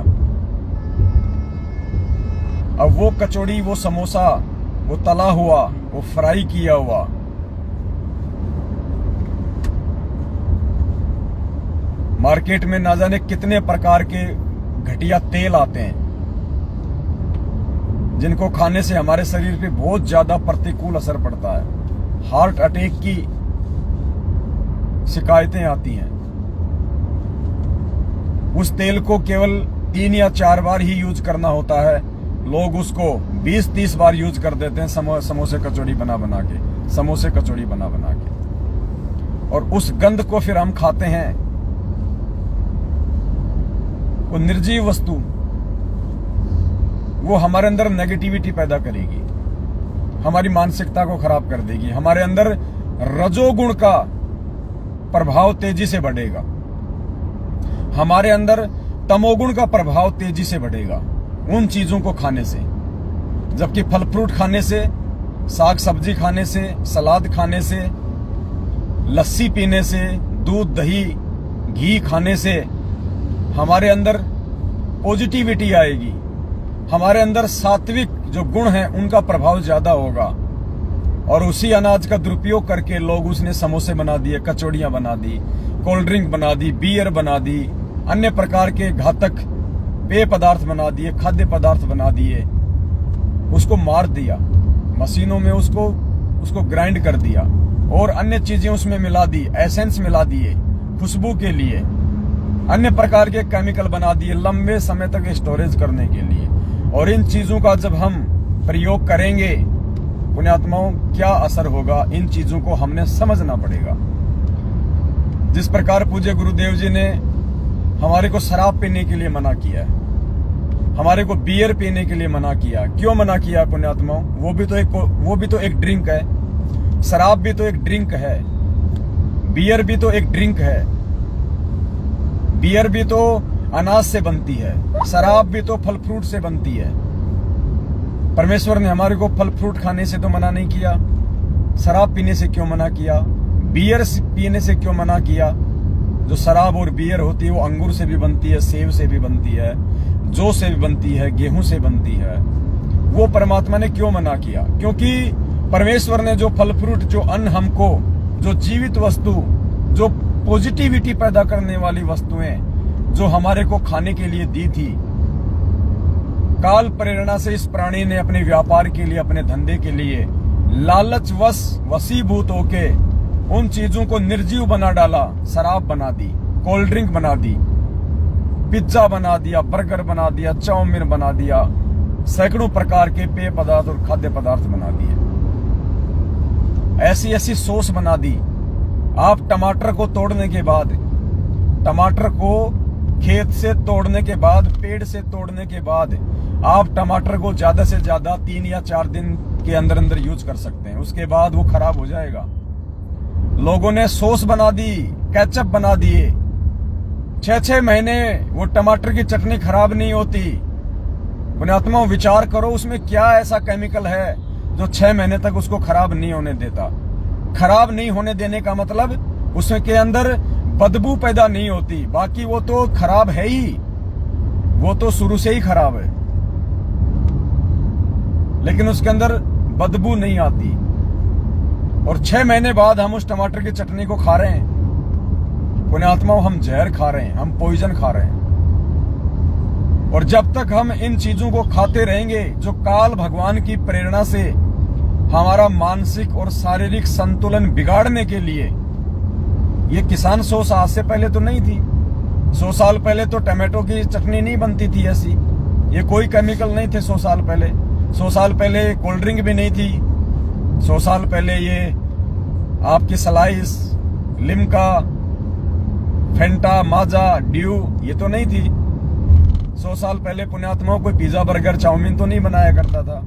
A: अब वो कचौड़ी, वो समोसा, वो तला हुआ, वो फ्राई किया हुआ, मार्केट में ना जाने कितने प्रकार के घटिया तेल आते हैं, जिनको खाने से हमारे शरीर पे बहुत ज्यादा प्रतिकूल असर पड़ता है। हार्ट अटैक की शिकायतें आती हैं। उस तेल को केवल 3 या 4 बार ही यूज करना होता है, लोग उसको 20-30 बार यूज कर देते हैं समोसे कचौड़ी बना बना के, और उस गंध को फिर हम खाते हैं। वो निर्जीव वस्तु, वो हमारे अंदर नेगेटिविटी पैदा करेगी, हमारी मानसिकता को खराब कर देगी। हमारे अंदर रजोगुण का प्रभाव तेजी से बढ़ेगा, हमारे अंदर तमोगुण का प्रभाव तेजी से बढ़ेगा उन चीजों को खाने से। जबकि फल फ्रूट खाने से, साग सब्जी खाने से, सलाद खाने से, लस्सी पीने से, दूध दही घी खाने से हमारे अंदर पॉजिटिविटी आएगी, हमारे अंदर सात्विक जो गुण हैं उनका प्रभाव ज्यादा होगा। और उसी अनाज का दुरुपयोग करके लोग उसने समोसे बना दिए, कचौड़ियां बना दी, कोल्ड ड्रिंक बना दी, बियर बना दी, अन्य प्रकार के घातक पेय पदार्थ बना दिए, खाद्य पदार्थ बना दिए, उसको मार दिया, मशीनों में उसको ग्राइंड कर दिया और अन्य चीजें उसमें मिला दी, एसेंस मिला दिए खुशबू के लिए, अन्य प्रकार के केमिकल बना दिए लंबे समय तक स्टोरेज करने के लिए। और इन चीजों का जब हम प्रयोग करेंगे पुण्यात्माओं, क्या असर होगा, इन चीजों को हमने समझना पड़ेगा। जिस प्रकार पूज्य गुरुदेव जी ने हमारे को शराब पीने के लिए मना किया है, हमारे को बियर पीने के लिए मना किया, क्यों मना किया पुण्यात्माओं? वो भी तो एक ड्रिंक है, शराब भी तो एक ड्रिंक है, बियर भी तो एक ड्रिंक है, बियर भी तो अनाज से बनती है, शराब भी तो फल फ्रूट से बनती है। परमेश्वर ने हमारे को फल फ्रूट खाने से तो मना नहीं किया, शराब पीने से क्यों मना किया, बियर पीने से क्यों मना किया? जो शराब और बियर होती है वो अंगूर से भी बनती है, सेब से भी बनती है, जौ से भी बनती है, गेहूं से बनती है। वो परमात्मा ने क्यों मना किया? क्योंकि परमेश्वर ने जो फल फ्रूट, जो अन्न हमको, जो जीवित वस्तु, जो पॉजिटिविटी पैदा करने वाली वस्तुएं जो हमारे को खाने के लिए दी थी, काल प्रेरणा से इस प्राणी ने अपने व्यापार के लिए, अपने धंधे के लिए लालचवश वशीभूत होके उन चीजों को निर्जीव बना डाला, शराब बना दी, कोल्ड ड्रिंक बना दी, पिज्जा बना दिया, बर्गर बना दिया, चाउमीन बना दिया, सैकड़ों प्रकार के पेय पदार्थ और खाद्य पदार्थ बना दिए, ऐसी ऐसी सॉस बना दी। आप टमाटर को तोड़ने के बाद, टमाटर को खेत से तोड़ने के बाद, पेड़ से तोड़ने के बाद आप टमाटर को ज्यादा से ज्यादा 3 या 4 दिन के अंदर अंदर यूज कर सकते हैं, उसके बाद वो खराब हो जाएगा। लोगों ने सॉस बना दी, केचप बना दिए, 6-6 महीने वो टमाटर की चटनी खराब नहीं होती। पुण्यात्माओं, विचार करो उसमें क्या ऐसा केमिकल है जो 6 महीने तक उसको खराब नहीं होने देता। खराब नहीं होने देने का मतलब उसमें के अंदर बदबू पैदा नहीं होती, बाकी वो तो खराब है ही, वो तो शुरू से ही खराब है, लेकिन उसके अंदर बदबू नहीं आती। और 6 महीने बाद हम उस टमाटर की चटनी को खा रहे हैं। पुण्यात्माओं, हम जहर खा रहे हैं, हम पॉइजन खा रहे हैं। और जब तक हम इन चीजों को खाते रहेंगे जो काल भगवान की प्रेरणा से हमारा मानसिक और शारीरिक संतुलन बिगाड़ने के लिए, ये किसान सॉस आज से पहले तो नहीं थी। 100 साल पहले तो टमाटो की चटनी नहीं बनती थी ऐसी, ये कोई केमिकल नहीं थे 100 साल पहले। 100 साल पहले कोल्ड ड्रिंक भी नहीं थी। 100 साल पहले ये आपकी स्लाइस, लिम्का, फेंटा, माजा, ड्यू ये तो नहीं थी। 100 साल पहले पुण्यात्माओं कोई पिज्जा, बर्गर, चाउमीन तो नहीं बनाया करता था।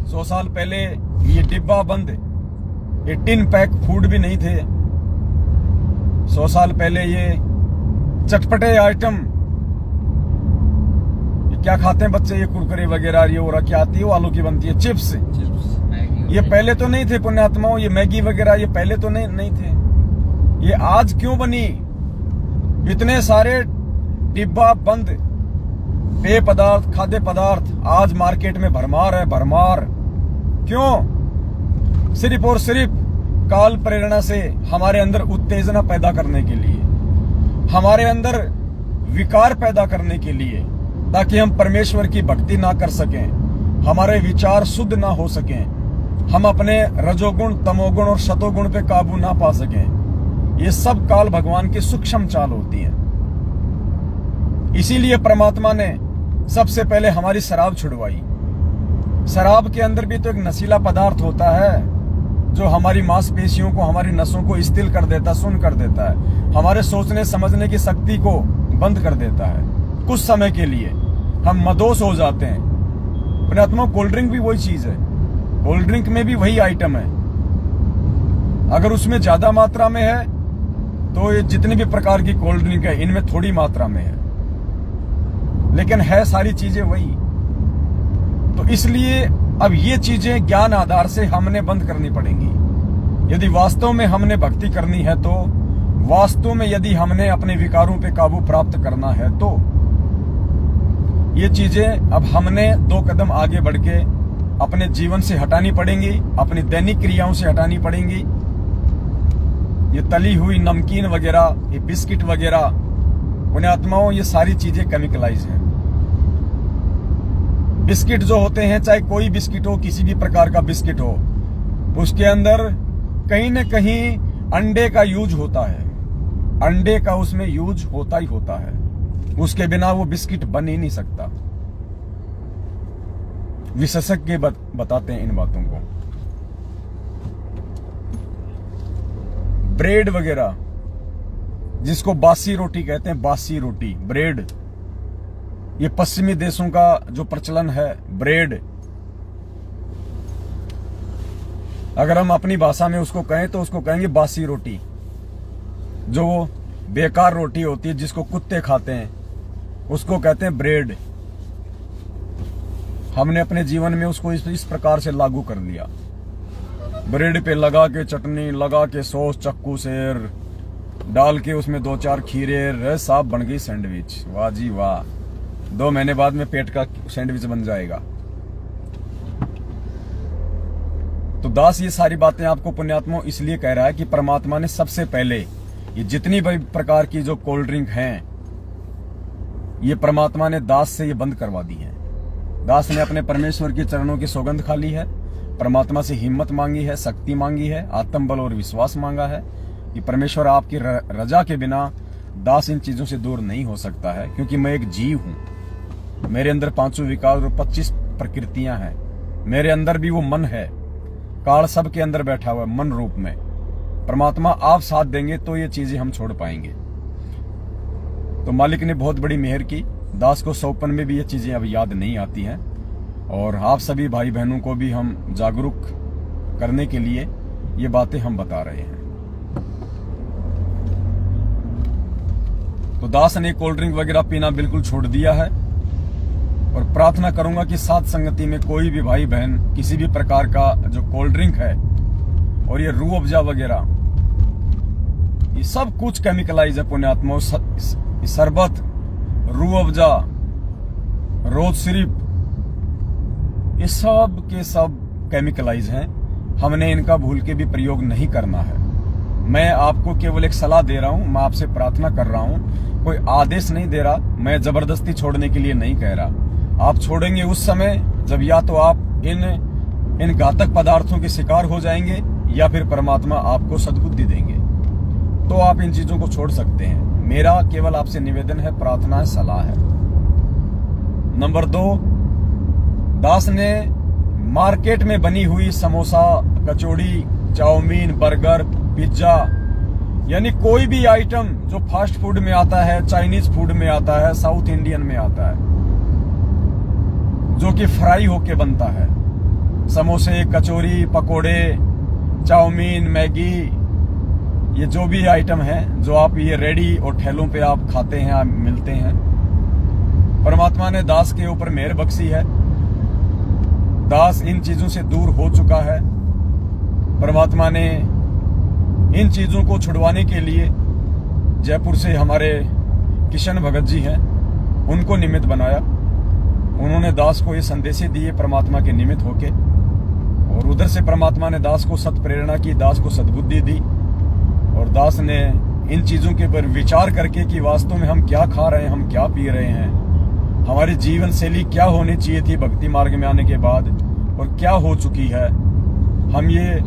A: 100 साल पहले ये डिब्बा बंद, ये टिन पैक फूड भी नहीं थे। 100 साल पहले ये चटपटे आइटम, ये क्या खाते हैं बच्चे, ये कुरकुरे वगैरह, ये और क्या आती है वो आलू की बनती है, चिप्स, ये पहले तो नहीं थे पुण्यात्माओं। ये मैगी वगैरह ये पहले तो नहीं थे। ये आज क्यों बनी? इतने सारे डिब्बा बंद पेय पदार्थ, खाद्य पदार्थ आज मार्केट में भरमार है, भरमार। क्यों? सिर्फ और सिर्फ काल प्रेरणा से हमारे अंदर उत्तेजना पैदा करने के लिए, हमारे अंदर विकार पैदा करने के लिए, ताकि हम परमेश्वर की भक्ति ना कर सकें, हमारे विचार शुद्ध ना हो सकें, हम अपने रजोगुण, तमोगुण और शतोगुण पे काबू ना पा सकें। ये सब काल भगवान की सूक्ष्म चाल होती है। इसीलिए परमात्मा ने सबसे पहले हमारी शराब छुड़वाई। शराब के अंदर भी तो एक नशीला पदार्थ होता है जो हमारी मांसपेशियों को, हमारी नसों को स्थिर कर देता, सुन्न कर देता है, हमारे सोचने समझने की शक्ति को बंद कर देता है। कुछ समय के लिए हम मदोश हो जाते हैं। पुण्यात्मा, कोल्ड ड्रिंक भी वही चीज है, कोल्ड ड्रिंक में भी वही आइटम है। अगर उसमें ज्यादा मात्रा में है तो ये जितनी भी प्रकार की कोल्ड ड्रिंक है इनमें थोड़ी मात्रा में है, लेकिन है सारी चीजें वही। तो इसलिए अब ये चीजें ज्ञान आधार से हमने बंद करनी पड़ेंगी। यदि वास्तव में हमने भक्ति करनी है तो, वास्तव में यदि हमने अपने विकारों पे काबू प्राप्त करना है तो ये चीजें अब हमने 2 कदम आगे बढ़ के अपने जीवन से हटानी पड़ेंगी, अपनी दैनिक क्रियाओं से हटानी पड़ेंगी। ये तली हुई नमकीन वगैरह, ये बिस्किट वगैरह, पुण्यात्माओं, ये सारी चीजें केमिकलाइज हैं। बिस्किट जो होते हैं, चाहे कोई बिस्किट हो, किसी भी प्रकार का बिस्किट हो, उसके अंदर कहीं न कहीं अंडे का यूज होता है। अंडे का उसमें यूज होता ही होता है, उसके बिना वो बिस्किट बन ही नहीं सकता। विशेषज्ञ बताते हैं इन बातों को। ब्रेड वगैरह, जिसको बासी रोटी कहते हैं, बासी रोटी, ब्रेड, ये पश्चिमी देशों का जो प्रचलन है, ब्रेड। अगर हम अपनी भाषा में उसको कहें तो उसको कहेंगे बासी रोटी। जो वो बेकार रोटी होती है जिसको कुत्ते खाते हैं, उसको कहते हैं ब्रेड। हमने अपने जीवन में उसको इस प्रकार से लागू कर लिया। ब्रेड पे लगा के चटनी, लगा के सॉस, चक्कू से डाल के उसमें 2-4 खीरे, रे साहब बन गई सैंडविच। वाह जी वाह, 2 महीने बाद में पेट का सैंडविच बन जाएगा। तो दास ये सारी बातें आपको पुण्यात्मा इसलिए कह रहा है कि परमात्मा ने सबसे पहले ये जितनी भी प्रकार की जो कोल्ड ड्रिंक हैं, ये परमात्मा ने दास से ये बंद करवा दी है। दास ने अपने परमेश्वर के चरणों की सौगंध खा ली है, परमात्मा से हिम्मत मांगी है, शक्ति मांगी है, आत्मबल और विश्वास मांगा है कि परमेश्वर आपकी रजा के बिना दास इन चीजों से दूर नहीं हो सकता है, क्योंकि मैं एक जीव हूं। मेरे अंदर 5 विकार और 25 प्रकृतियां हैं। मेरे अंदर भी वो मन है, काल सबके अंदर बैठा हुआ है मन रूप में। परमात्मा आप साथ देंगे तो ये चीजें हम छोड़ पाएंगे। तो मालिक ने बहुत बड़ी मेहर की दास को सौपन में भी ये चीज़ें अब याद नहीं आती हैं, और आप सभी भाई बहनों को भी हम जागरूक करने के लिए ये बातें हम बता रहे हैं। तो दास ने कोल्ड ड्रिंक वगैरह पीना बिल्कुल छोड़ दिया है, और प्रार्थना करूंगा कि साथ संगति में कोई भी भाई बहन किसी भी प्रकार का जो कोल्ड ड्रिंक है और ये रूह अफ़ज़ा वगैरह, ये सब कुछ केमिकलाइज है पुण्यात्माओं। शरबत, रूह अफ़ज़ा, रोज सिरप, ये सब के सब केमिकलाइज हैं। हमने इनका भूल के भी प्रयोग नहीं करना है। मैं आपको केवल एक सलाह दे रहा हूं, मैं आपसे प्रार्थना कर रहा हूं, कोई आदेश नहीं दे रहा, मैं जबरदस्ती छोड़ने के लिए नहीं कह रहा। आप छोड़ेंगे उस समय जब या तो आप इन घातक पदार्थों के शिकार हो जाएंगे, या फिर परमात्मा आपको सद्बुद्धि देंगे, तो आप इन चीजों को छोड़ सकते हैं। मेरा केवल आपसे निवेदन है, प्रार्थना है, सलाह है। नंबर 2, दास ने मार्केट में बनी हुई समोसा, कचौड़ी, चाउमीन, बर्गर, पिज्जा, यानी कोई भी आइटम जो फास्ट फूड में आता है, चाइनीज फूड में आता है, साउथ इंडियन में आता है, जो कि फ्राई होके बनता है, समोसे, कचौरी, पकोड़े, चाउमीन, मैगी, ये जो भी आइटम है जो आप ये रेडी और ठेलों पे आप खाते हैं, आप मिलते हैं, परमात्मा ने दास के ऊपर मेहर बख्शी है। दास इन चीजों से दूर हो चुका है। परमात्मा ने इन चीजों को छुड़वाने के लिए जयपुर से हमारे किशन भगत जी हैं, उनको निमित्त बनाया। उन्होंने दास को ये संदेश दिए परमात्मा के निमित्त होके, और उधर से परमात्मा ने दास को सत प्रेरणा की, दास को सद्बुद्धि दी, और दास ने इन चीजों के ऊपर विचार करके कि वास्तव में हम क्या खा रहे हैं, हम क्या पी रहे हैं, हमारी जीवन शैली क्या होनी चाहिए थी भक्ति मार्ग में आने के बाद, और क्या हो चुकी है। हम ये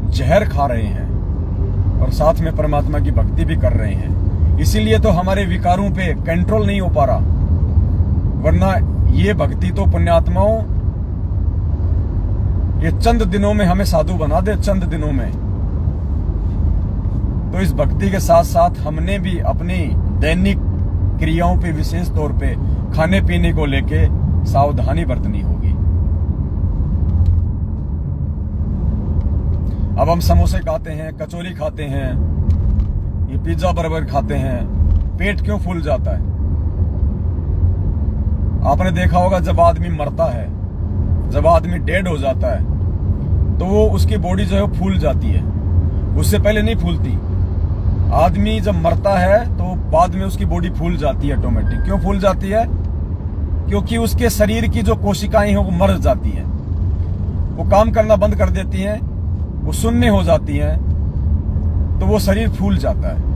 A: जहर खा रहे हैं और साथ में परमात्मा की भक्ति भी कर रहे हैं, इसीलिए तो हमारे विकारों पे कंट्रोल नहीं हो पा रहा। वरना ये भक्ति तो पुण्यात्माओं ये चंद दिनों में हमें साधु बना दे, चंद दिनों में। तो इस भक्ति के साथ साथ हमने भी अपनी दैनिक क्रियाओं पे, विशेष तौर पे खाने पीने को लेके सावधानी बरतनी होगी। अब हम समोसे खाते हैं, कचौरी खाते हैं, ये पिज्जा बर्गर खाते हैं, पेट क्यों फूल जाता है? आपने देखा होगा जब आदमी मरता है, जब आदमी डेड हो जाता है, तो वो उसकी बॉडी जो है फूल जाती है, उससे पहले नहीं फूलती। आदमी जब मरता है तो बाद में उसकी बॉडी फूल जाती है ऑटोमेटिक। क्यों फूल जाती है? क्योंकि उसके शरीर की जो कोशिकाएं हैं वो मर जाती हैं, वो काम करना बंद कर देती हैं, वो शून्य हो जाती हैं, तो वो शरीर फूल जाता है।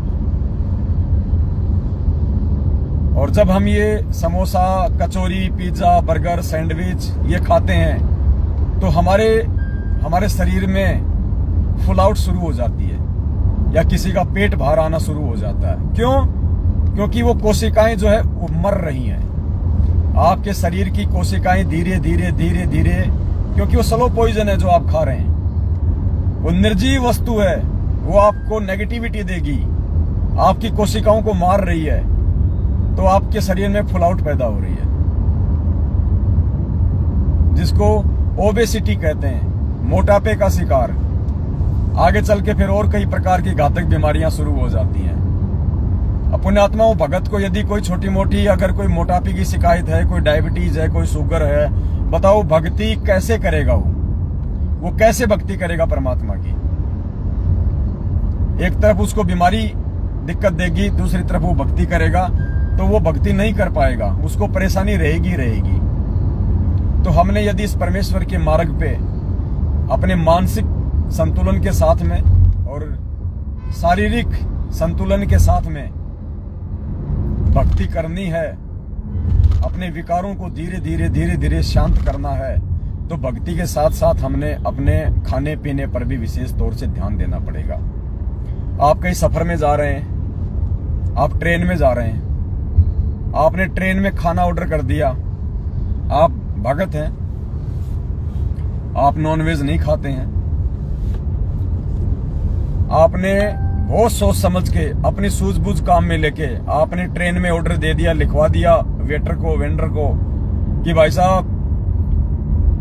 A: और जब हम ये समोसा, कचौरी, पिज्जा, बर्गर, सैंडविच ये खाते हैं तो हमारे शरीर में फुल आउट शुरू हो जाती है, या किसी का पेट बाहर आना शुरू हो जाता है। क्यों? क्योंकि वो कोशिकाएं जो है वो मर रही हैं। आपके शरीर की कोशिकाएं धीरे धीरे धीरे धीरे, क्योंकि वो स्लो पॉइजन है जो आप खा रहे हैं, वो निर्जीव वस्तु है, वो आपको नेगेटिविटी देगी, आपकी कोशिकाओं को मार रही है, तो आपके शरीर में फुल आउट पैदा हो रही है, जिसको ओबेसिटी कहते हैं, मोटापे का शिकार। आगे चल के फिर और कई प्रकार की घातक बीमारियां शुरू हो जाती हैं। पुण्यात्माओं, भगत को यदि कोई छोटी मोटी अगर कोई मोटापे की शिकायत है, कोई डायबिटीज है, कोई शुगर है, बताओ भक्ति कैसे करेगा? वो कैसे भक्ति करेगा परमात्मा की? एक तरफ उसको बीमारी दिक्कत देगी, दूसरी तरफ वो भक्ति करेगा, तो वो भक्ति नहीं कर पाएगा, उसको परेशानी रहेगी। तो हमने यदि इस परमेश्वर के मार्ग पे अपने मानसिक संतुलन के साथ में और शारीरिक संतुलन के साथ में भक्ति करनी है, अपने विकारों को धीरे धीरे शांत करना है, तो भक्ति के साथ साथ हमने अपने खाने पीने पर भी विशेष तौर से ध्यान देना पड़ेगा। आप कहीं सफर में जा रहे हैं, आप ट्रेन में जा रहे हैं, आपने ट्रेन में खाना ऑर्डर कर दिया, आप भगत हैं, आप नॉनवेज नहीं खाते हैं, आपने बहुत सोच समझ के अपनी सूझबूझ काम में लेके आपने ट्रेन में ऑर्डर दे दिया, लिखवा दिया वेटर को, वेंडर को कि भाई साहब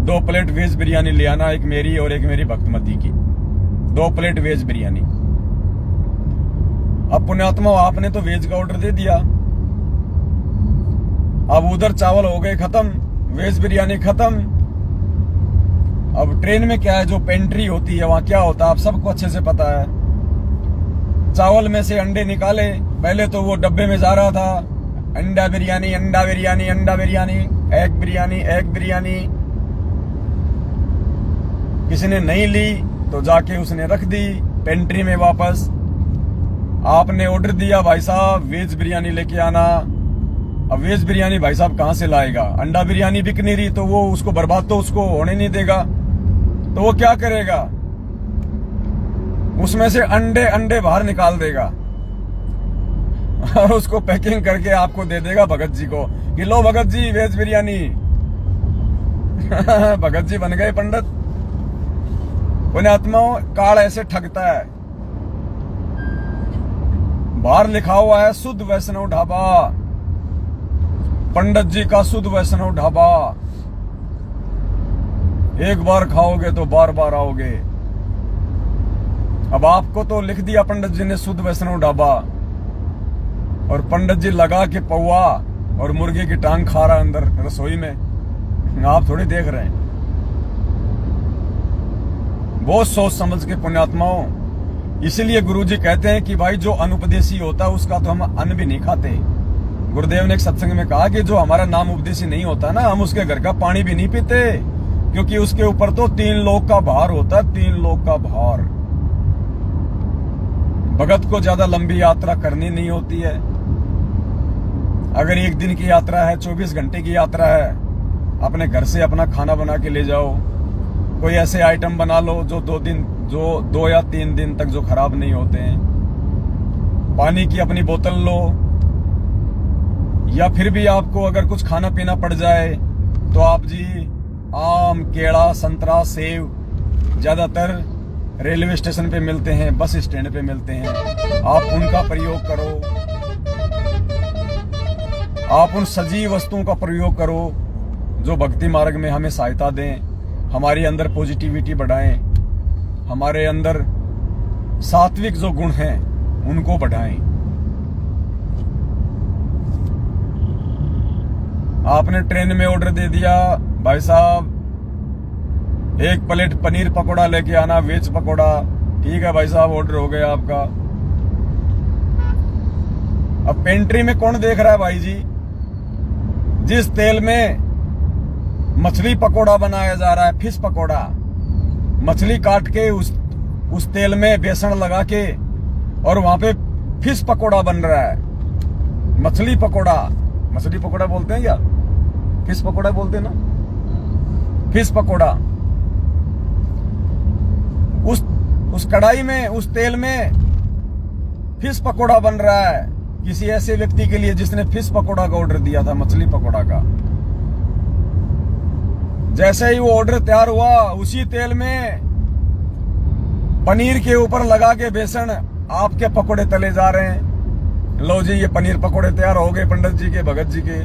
A: 2 प्लेट वेज बिरयानी ले आना, एक मेरी और एक मेरी भक्तमती की, 2 प्लेट वेज बिरयानी। अब पुण्यात्मा आपने तो वेज का ऑर्डर दे दिया, अब उधर चावल हो गए खत्म, वेज बिरयानी खत्म। अब ट्रेन में क्या है, जो पेंट्री होती है वहां क्या होता है आप सबको अच्छे से पता है। चावल में से अंडे निकाले, पहले तो वो डब्बे में जा रहा था, अंडा बिरयानी, अंडा बिरयानी, अंडा बिरयानी, एग बिरयानी, एग बिरयानी। किसी ने नहीं ली तो जाके उसने रख दी पेंट्री में वापस। आपने ऑर्डर दिया भाई साहब वेज बिरयानी लेके आना, अब वेज बिरयानी भाई साहब कहां से लाएगा? अंडा बिरयानी बिक नहीं रही तो वो उसको बर्बाद तो उसको होने नहीं देगा, तो वो क्या करेगा? उसमें से अंडे बाहर निकाल देगा और उसको पैकिंग करके आपको दे देगा भगत जी को कि लो भगत जी वेज बिरयानी। भगत जी बन गए पंडित। पुण्यात्माओं, काल ऐसे ठगता है। बाहर लिखा हुआ है शुद्ध वैष्णव ढाबा, पंडित जी का शुद्ध वैष्णव ढाबा। एक बार खाओगे तो बार बार आओगे। अब आपको तो लिख दिया पंडित जी ने शुद्ध वैष्णव ढाबा, और पंडित जी लगा के पौआ और मुर्गे की टांग खा रहा अंदर रसोई में, आप थोड़ी देख रहे हैं। बहुत सोच समझ के पुण्यात्माओं, इसीलिए गुरुजी कहते हैं कि भाई जो अनुपदेशी होता है उसका तो हम अन्न भी नहीं खाते। गुरुदेव ने एक सत्संग में कहा कि जो हमारा नाम उपदेशी नहीं होता ना, हम उसके घर का पानी भी नहीं पीते, क्योंकि उसके ऊपर तो 3 लोक का भार होता है, 3 लोक का भार। भगत को ज्यादा लंबी यात्रा करनी नहीं होती है। अगर 1 दिन की यात्रा है, 24 घंटे की यात्रा है, अपने घर से अपना खाना बना के ले जाओ। कोई ऐसे आइटम बना लो जो 2 या 3 दिन तक जो खराब नहीं होते हैं। पानी की अपनी बोतल लो, या फिर भी आपको अगर कुछ खाना पीना पड़ जाए तो आप जी आम, केला, संतरा, सेब ज्यादातर रेलवे स्टेशन पे मिलते हैं, बस स्टैंड पे मिलते हैं, आप उनका प्रयोग करो। आप उन सजीव वस्तुओं का प्रयोग करो जो भक्ति मार्ग में हमें सहायता दें, हमारे अंदर पॉजिटिविटी बढ़ाएं, हमारे अंदर सात्विक जो गुण हैं उनको बढ़ाएं। आपने ट्रेन में ऑर्डर दे दिया भाई साहब 1 प्लेट पनीर पकोड़ा लेके आना, वेज पकोड़ा। ठीक है भाई साहब, ऑर्डर हो गया आपका। अब पेंट्री में कौन देख रहा है भाई जी? जिस तेल में मछली पकोड़ा बनाया जा रहा है, फिश पकोड़ा, मछली काट के उस तेल में बेसन लगा के और वहां पे फिश पकोड़ा बन रहा है। मछली पकोड़ा बोलते हैं क्या? फिश पकोड़ा बोलते हैं ना, फिश पकोड़ा। उस कढ़ाई में, उस तेल में फिश पकोड़ा बन रहा है किसी ऐसे व्यक्ति के लिए जिसने फिश पकोड़ा का ऑर्डर दिया था, मछली पकोड़ा का। जैसे ही वो ऑर्डर तैयार हुआ, उसी तेल में पनीर के ऊपर लगा के बेसन आपके पकोड़े तले जा रहे हैं। लो जी, ये पनीर पकोड़े तैयार हो गए पंडित जी के, भगत जी के।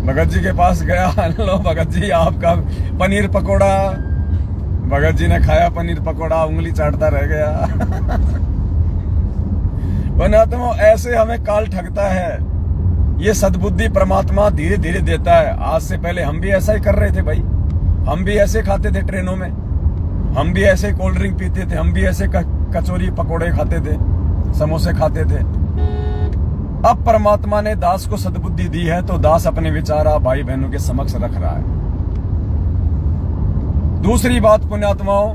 A: भगत जी के पास गया, लो भगत जी आपका पनीर पकोड़ा। भगत जी ने खाया पनीर पकोड़ा, उंगली चाटता रह गया। पुण्यात्मा, ऐसे हमें काल ठगता है। ये सद्बुद्धि परमात्मा धीरे धीरे देता है। आज से पहले हम भी ऐसा ही कर रहे थे भाई, हम भी ऐसे खाते थे ट्रेनों में, हम भी ऐसे कोल्ड ड्रिंक पीते थे, हम भी ऐसे कचौरी पकोड़े खाते थे, समोसे खाते थे। अब परमात्मा ने दास को सद्बुद्धि दी है तो दास अपने विचार भाई बहनों के समक्ष रख रहा है। दूसरी बात पुण्यात्माओं,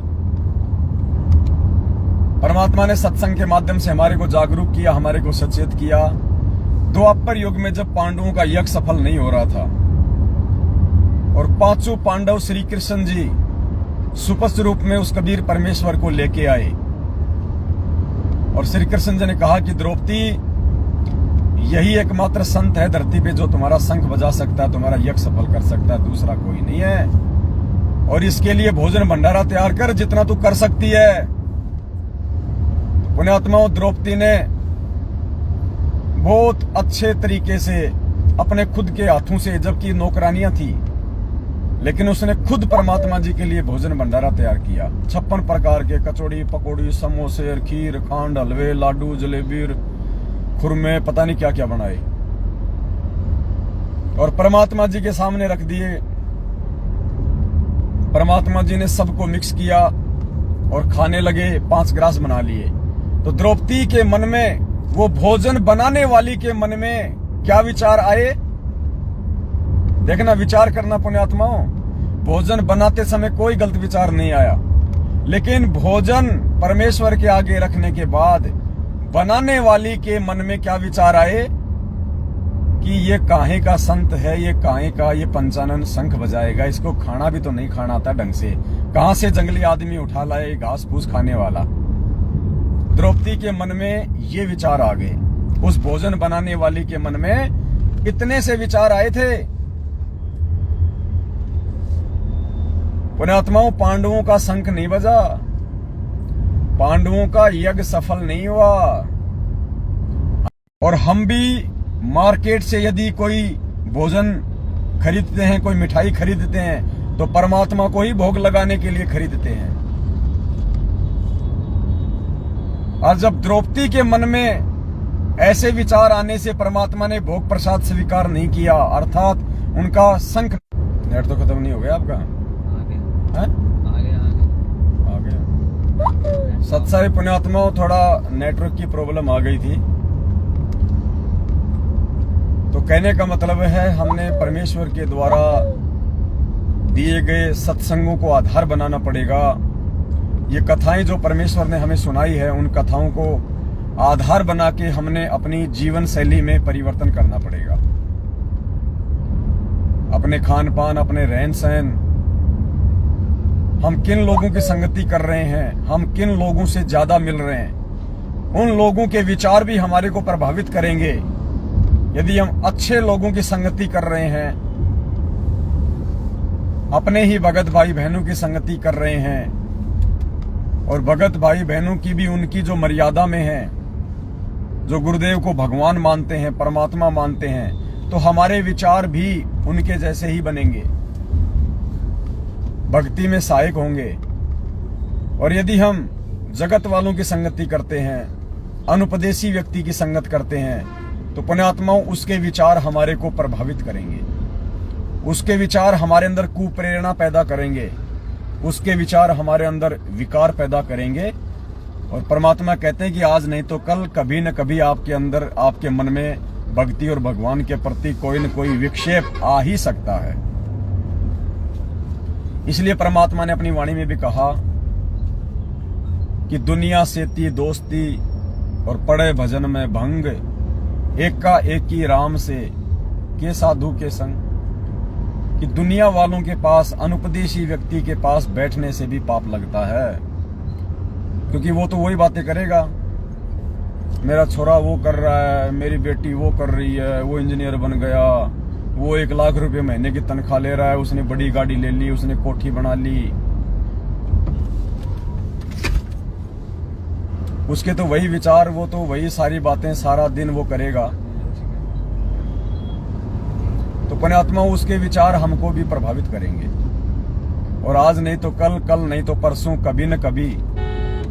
A: परमात्मा ने सत्संग के माध्यम से हमारे को जागरूक किया, हमारे को सचेत किया। द्वापर युग में जब पांडवों का यज्ञ सफल नहीं हो रहा था और 5 पांडव श्री कृष्ण जी सुपस्थ रूप में उस कबीर परमेश्वर को लेके आए और श्री कृष्ण जी ने कहा कि द्रौपदी, यही एकमात्र संत है धरती पे जो तुम्हारा शंख बजा सकता है, तुम्हारा यज्ञ सफल कर सकता है, दूसरा कोई नहीं है। और इसके लिए भोजन भंडारा तैयार कर जितना तू कर सकती है। पुण्यात्माओं, द्रौपदी ने बहुत अच्छे तरीके से अपने खुद के हाथों से, जबकि नौकरानियां थी, लेकिन उसने खुद परमात्मा जी के लिए भोजन भंडारा तैयार किया। 56 प्रकार के कचौड़ी, पकौड़ी, समोसे, खीर, खांड, हलवे, लाडू, जलेबी, खुरमे, पता नहीं क्या क्या बनाए और परमात्मा जी के सामने रख दिए। परमात्मा जी ने सबको मिक्स किया और खाने लगे। 5 ग्रास बना लिए। तो द्रौपदी के मन में, वो भोजन बनाने वाली के मन में क्या विचार आए? देखना, विचार करना पुण्यात्माओं। भोजन बनाते समय कोई गलत विचार नहीं आया, लेकिन भोजन परमेश्वर के आगे रखने के बाद बनाने वाली के मन में क्या विचार आए कि ये काहे का संत है, ये काहे का ये पंचानन शंख बजाएगा, इसको खाना भी तो नहीं खाना आता ढंग से, कहां से जंगली आदमी उठा लाए घास फूस खाने वाला। द्रौपदी के मन में ये विचार आ गए। उस भोजन बनाने वाली के मन में इतने से विचार आए थे। पुण्यात्माओं, पांडवों का शंख नहीं बजा, पांडवों का यज्ञ सफल नहीं हुआ। और हम भी मार्केट से यदि कोई भोजन खरीदते हैं, कोई मिठाई खरीदते हैं, तो परमात्मा को ही भोग लगाने के लिए खरीदते हैं। और जब द्रौपदी के मन में ऐसे विचार आने से परमात्मा ने भोग प्रसाद स्वीकार नहीं किया, अर्थात उनका शंख। नेट तो खत्म नहीं हो गया आपका? आ गया। सत्साई पुण्यात्माओं, थोड़ा नेटवर्क की प्रॉब्लम आ गई थी। तो कहने का मतलब है, हमने परमेश्वर के द्वारा दिए गए सत्संगों को आधार बनाना पड़ेगा। ये कथाएं जो परमेश्वर ने हमें सुनाई है, उन कथाओं को आधार बना के हमने अपनी जीवन शैली में परिवर्तन करना पड़ेगा। अपने खान पान, अपने रहन सहन, हम किन लोगों की संगति कर रहे हैं, हम किन लोगों से ज्यादा मिल रहे हैं, उन लोगों के विचार भी हमारे को प्रभावित करेंगे। यदि हम अच्छे लोगों की संगति कर रहे हैं, अपने ही भगत भाई बहनों की संगति कर रहे हैं, और भगत भाई बहनों की भी उनकी जो मर्यादा में है, जो गुरुदेव को भगवान मानते हैं, परमात्मा मानते हैं, तो हमारे विचार भी उनके जैसे ही बनेंगे, भक्ति में सहायक होंगे। और यदि हम जगत वालों की संगति करते हैं, अनुपदेशी व्यक्ति की संगत करते हैं, तो पुण्यात्माओं, उसके विचार हमारे को प्रभावित करेंगे, उसके विचार हमारे अंदर कुप्रेरणा पैदा करेंगे, उसके विचार हमारे अंदर विकार पैदा करेंगे। और परमात्मा कहते हैं कि आज नहीं तो कल, कभी न कभी आपके अंदर, आपके मन में भक्ति और भगवान के प्रति कोई न कोई विक्षेप आ ही सकता है। इसलिए परमात्मा ने अपनी वाणी में भी कहा कि दुनिया से ती दोस्ती और पड़े भजन में भंग, एका एकी राम से के साधु के संग। कि दुनिया वालों के पास, अनुपदेशी व्यक्ति के पास बैठने से भी पाप लगता है, क्योंकि वो तो वही बातें करेगा। मेरा छोरा वो कर रहा है, मेरी बेटी वो कर रही है, वो इंजीनियर बन गया, वो 1 लाख रुपए महीने की तनख्वाह ले रहा है, उसने बड़ी गाड़ी ले ली, उसने कोठी बना ली। उसके तो वही विचार, वो तो वही सारी बातें सारा दिन वो करेगा। तो पुण्यात्मा, उसके विचार हमको भी प्रभावित करेंगे, और आज नहीं तो कल, कल नहीं तो परसों, कभी न कभी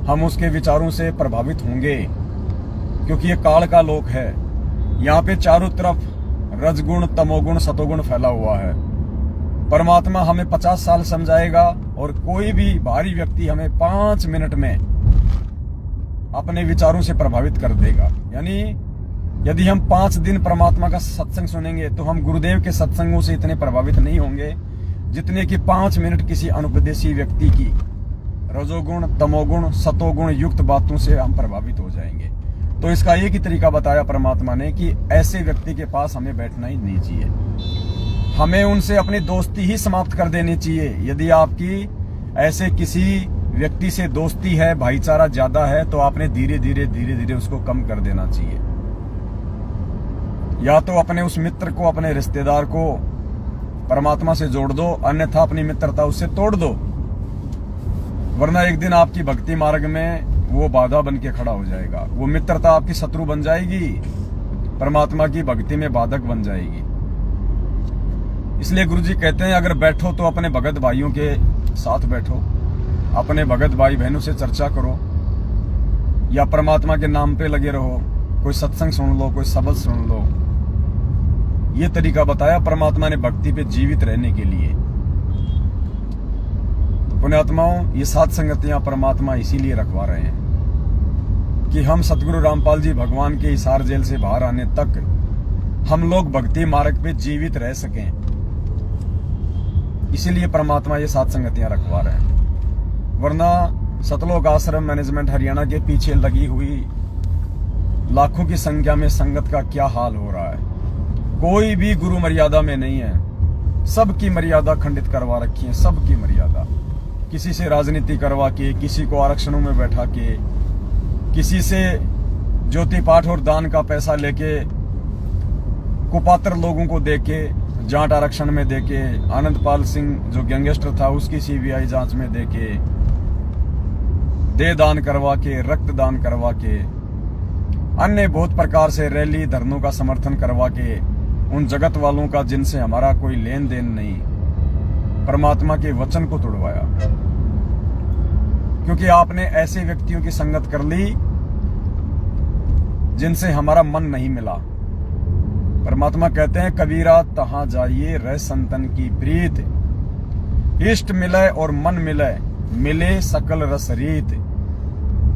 A: हम उसके विचारों से प्रभावित होंगे, क्योंकि ये काल का लोक है। यहाँ पे चारों तरफ रजगुण, तमोगुण, सतोगुण फैला हुआ है। परमात्मा हमें 50 साल समझाएगा, और कोई भी बाहरी व्यक्ति हमें 5 मिनट में अपने विचारों से प्रभावित कर देगा। यानी यदि हम 5 दिन परमात्मा का सत्संग सुनेंगे, तो हम गुरुदेव के सत्संगों से इतने प्रभावित नहीं होंगे जितने कि 5 मिनट किसी अनुपदेशी व्यक्ति की रजोगुण, तमोगुण, सतोगुण युक्त बातों से हम प्रभावित हो जाएंगे। तो इसका एक ही तरीका बताया परमात्मा ने कि ऐसे व्यक्ति के पास हमें बैठना ही नहीं चाहिए, हमें उनसे अपनी दोस्ती ही समाप्त कर देनी चाहिए। यदि आपकी ऐसे किसी व्यक्ति से दोस्ती है, भाईचारा ज्यादा है, तो आपने धीरे धीरे उसको कम कर देना चाहिए। या तो अपने उस मित्र को, अपने रिश्तेदार को परमात्मा से जोड़ दो, अन्यथा अपनी मित्रता उससे तोड़ दो। वरना एक दिन आपकी भक्ति मार्ग में वो बाधा बन के खड़ा हो जाएगा, वो मित्रता आपकी शत्रु बन जाएगी, परमात्मा की भक्ति में बाधक बन जाएगी। इसलिए गुरु जी कहते हैं अगर बैठो तो अपने भगत भाइयों के साथ बैठो, अपने भगत भाई बहनों से चर्चा करो, या परमात्मा के नाम पे लगे रहो, कोई सत्संग सुन लो, कोई शब्द सुन लो। ये तरीका बताया परमात्मा ने भक्ति पे जीवित रहने के लिए। पुण्यात्माओं, ये सात संगतियां परमात्मा इसीलिए रखवा रहे हैं कि हम सतगुरु रामपाल जी भगवान के हिसार जेल से बाहर आने तक हम लोग भक्ति मार्ग पे जीवित रह सकें। इसीलिए परमात्मा ये सात संगतियां रखवा रहे हैं। वरना सतलोक आश्रम मैनेजमेंट हरियाणा के पीछे लगी हुई लाखों की संख्या में संगत का क्या हाल हो रहा है। कोई भी गुरु मर्यादा में नहीं है, सबकी मर्यादा खंडित करवा रखी है, सबकी मर्यादा। किसी से राजनीति करवा के, किसी को आरक्षणों में बैठा के, किसी से ज्योति पाठ और दान का पैसा लेके, कुपात्र लोगों को देके, जाट आरक्षण में देके, आनंदपाल सिंह जो गैंगस्टर था उसकी सीबीआई जांच में देके, देह दान करवा के, रक्त दान करवा के, अन्य बहुत प्रकार से रैली धरनों का समर्थन करवा के, उन जगत वालों का जिनसे हमारा कोई लेन देन नहीं, परमात्मा के वचन को तोड़वाया। क्योंकि आपने ऐसे व्यक्तियों की संगत कर ली जिनसे हमारा मन नहीं मिला। परमात्मा कहते हैं कबीरा तहां जाइए रह संतन की प्रीत, इष्ट मिले और मन मिले, मिले सकल रस रीत।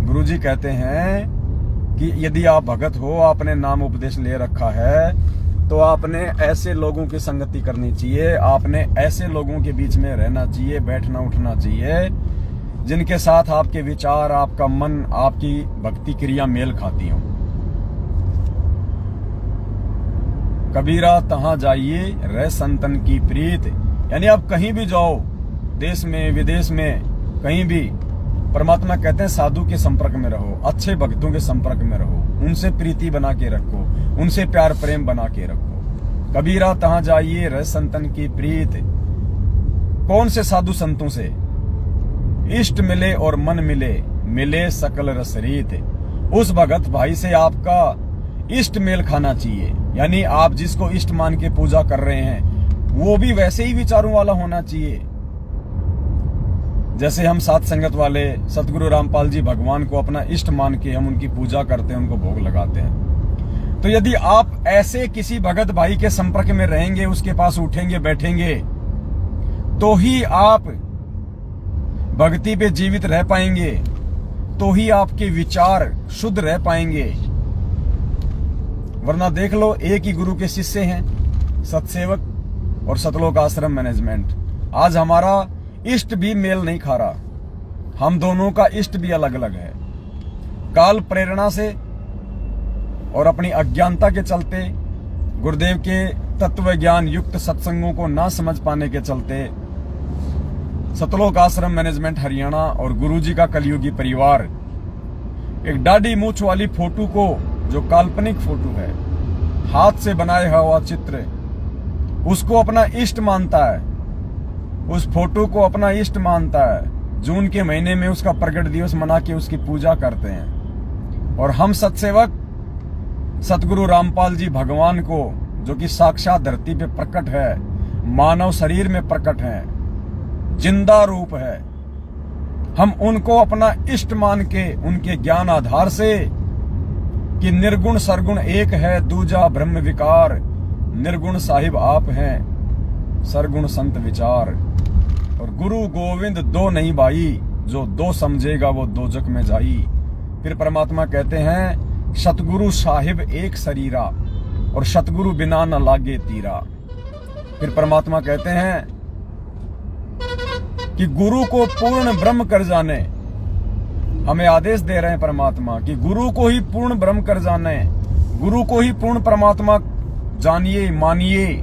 A: गुरुजी कहते हैं कि यदि आप भगत हो, आपने नाम उपदेश ले रखा है, तो आपने ऐसे लोगों की संगति करनी चाहिए, आपने ऐसे लोगों के बीच में रहना चाहिए, बैठना उठना चाहिए जिनके साथ आपके विचार, आपका मन, आपकी भक्ति क्रिया मेल खाती हो। कबीरा तहां जाइए रह संतन की प्रीत, यानी आप कहीं भी जाओ, देश में विदेश में कहीं भी, परमात्मा कहते हैं साधु के संपर्क में रहो, अच्छे भक्तों के संपर्क में रहो, उनसे प्रीति बना के रखो, उनसे प्यार प्रेम बना के रखो। कबीरा तहां जाइए रह संतन की प्रीत। कौन से साधु संतों से? इष्ट मिले और मन मिले, मिले सकल रस रीत। उस भगत भाई से आपका इष्ट मेल खाना चाहिए, यानी आप जिसको इष्ट मान के पूजा कर रहे हैं वो भी वैसे ही विचारों वाला होना चाहिए। जैसे हम सात संगत वाले सतगुरु रामपाल जी भगवान को अपना इष्ट मान के हम उनकी पूजा करते हैं, उनको भोग लगाते हैं। तो यदि आप ऐसे किसी भगत भाई के संपर्क में रहेंगे, उसके पास उठेंगे बैठेंगे, तो ही आप भक्ति पे जीवित रह पाएंगे, तो ही आपके विचार शुद्ध रह पाएंगे। वरना देख लो, एक ही गुरु के शिष्य हैं, सतसेवक और सतलोक आश्रम मैनेजमेंट। आज हमारा इष्ट भी मेल नहीं खा रहा, हम दोनों का इष्ट भी अलग अलग है। काल प्रेरणा से और अपनी अज्ञानता के चलते, गुरुदेव के तत्व ज्ञान युक्त सत्संगों को ना समझ पाने के चलते, सतलोक आश्रम मैनेजमेंट हरियाणा और गुरुजी का कलयुगी परिवार एक दाढ़ी मूछ वाली फोटो को, जो काल्पनिक फोटो है, हाथ से बनाया हुआ चित्र, उसको अपना इष्ट मानता है, उस फोटो को अपना इष्ट मानता है। जून के महीने में उसका प्रगट दिवस मना के उसकी पूजा करते हैं। और हम सत्सेवक सतगुरु रामपाल जी भगवान को, जो कि साक्षात धरती पे प्रकट है, मानव शरीर में प्रकट है, जिंदा रूप है, हम उनको अपना इष्ट मान के, उनके ज्ञान आधार से कि निर्गुण सरगुण एक है, दूजा ब्रह्म विकार, निर्गुण साहिब आप हैं, सरगुण संत विचार, और गुरु गोविंद दो नहीं भाई, जो दो समझेगा वो दोजक में जाई। फिर परमात्मा कहते हैं सतगुरु साहिब एक शरीरा, और सतगुरु बिना न लागे तीरा। फिर परमात्मा कहते हैं कि गुरु को पूर्ण ब्रह्म कर जाने, हमें आदेश दे रहे हैं परमात्मा कि गुरु को ही पूर्ण ब्रह्म कर जाने, गुरु को ही पूर्ण परमात्मा जानिए मानिए,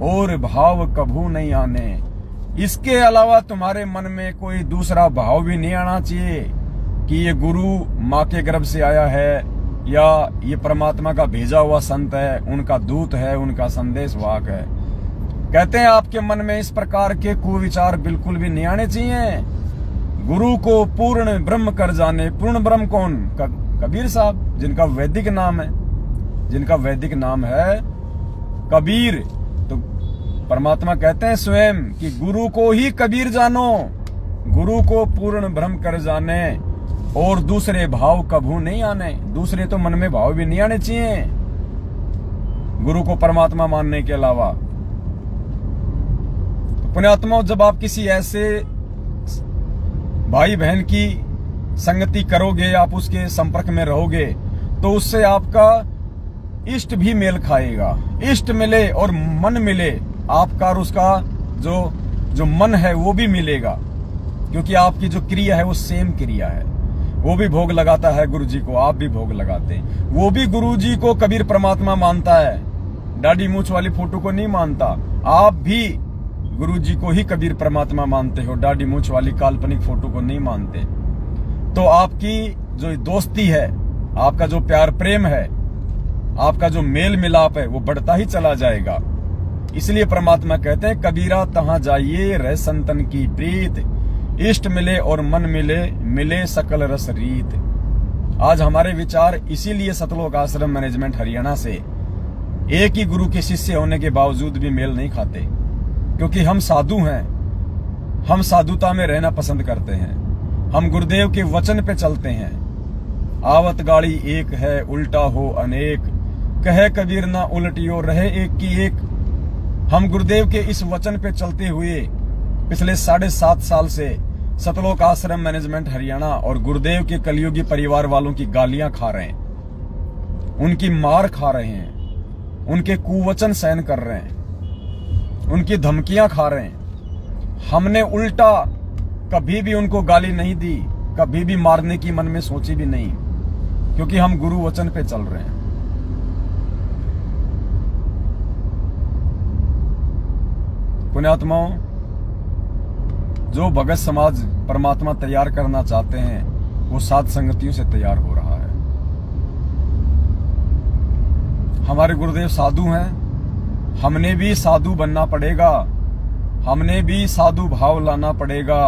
A: और भाव कभू नहीं आने। इसके अलावा तुम्हारे मन में कोई दूसरा भाव भी नहीं आना चाहिए कि ये गुरु माँ के गर्भ से आया है, या ये परमात्मा का भेजा हुआ संत है, उनका दूत है, उनका संदेश वाहक है। कहते हैं आपके मन में इस प्रकार के कुविचार बिल्कुल भी नहीं आने चाहिए। गुरु को पूर्ण ब्रह्म कर जाने। पूर्ण ब्रह्म कौन? कबीर साहब, जिनका वैदिक नाम है, जिनका वैदिक नाम है कबीर। तो परमात्मा कहते हैं स्वयं कि गुरु को ही कबीर जानो, गुरु को पूर्ण ब्रह्म कर जाने और दूसरे भाव कभू नहीं आने। दूसरे तो मन में भाव भी नहीं आने चाहिए गुरु को परमात्मा मानने के अलावा। तो पुण्यात्माओं, जब आप किसी ऐसे भाई बहन की संगति करोगे, आप उसके संपर्क में रहोगे, तो उससे आपका इष्ट भी मेल खाएगा। इष्ट मिले और मन मिले, आपका और उसका जो मन है वो भी मिलेगा, क्योंकि आपकी जो क्रिया है वो सेम क्रिया है। वो भी भोग लगाता है गुरु जी को, आप भी भोग लगाते हैं। वो भी गुरु जी को कबीर परमात्मा मानता है, दाढ़ी मूछ वाली फोटो को नहीं मानता। आप भी गुरु जी को ही कबीर परमात्मा मानते हो, दाढ़ी मूछ वाली काल्पनिक फोटो को नहीं मानते। तो आपकी जो दोस्ती है, आपका जो प्यार प्रेम है, आपका जो मेल मिलाप है, वो बढ़ता ही चला जाएगा। इसलिए परमात्मा कहते हैं कबीरा तहां जाइए रह संतन की प्रीत, इष्ट मिले और मन मिले, मिले सकल रस रीत। आज हमारे विचार इसीलिए सतलोक आश्रम मैनेजमेंट हरियाणा से एक ही गुरु के शिष्य होने के बावजूद भी मेल नहीं खाते, क्योंकि हम साधु हैं, हम साधुता में रहना पसंद करते हैं, हम गुरुदेव के वचन पे चलते हैं। आवत गाड़ी एक है उल्टा हो अनेक, कहे कबीर ना उल्टियो रहे एक की एक। हम गुरुदेव के इस वचन पे चलते हुए पिछले 7.5 साल से सतलोक आश्रम मैनेजमेंट हरियाणा और गुरुदेव के कलयुगी परिवार वालों की गालियां खा रहे हैं, उनकी मार खा रहे हैं, उनके कुवचन सहन कर रहे हैं, उनकी धमकियां खा रहे हैं। हमने उल्टा कभी भी उनको गाली नहीं दी, कभी भी मारने की मन में सोची भी नहीं, क्योंकि हम गुरु वचन पे चल रहे हैं। पुण्यात्माओं, जो भगत समाज परमात्मा तैयार करना चाहते हैं, वो साध संगतियों से तैयार हो रहा है। हमारे गुरुदेव साधु हैं, हमने भी साधु बनना पड़ेगा, हमने भी साधु भाव लाना पड़ेगा।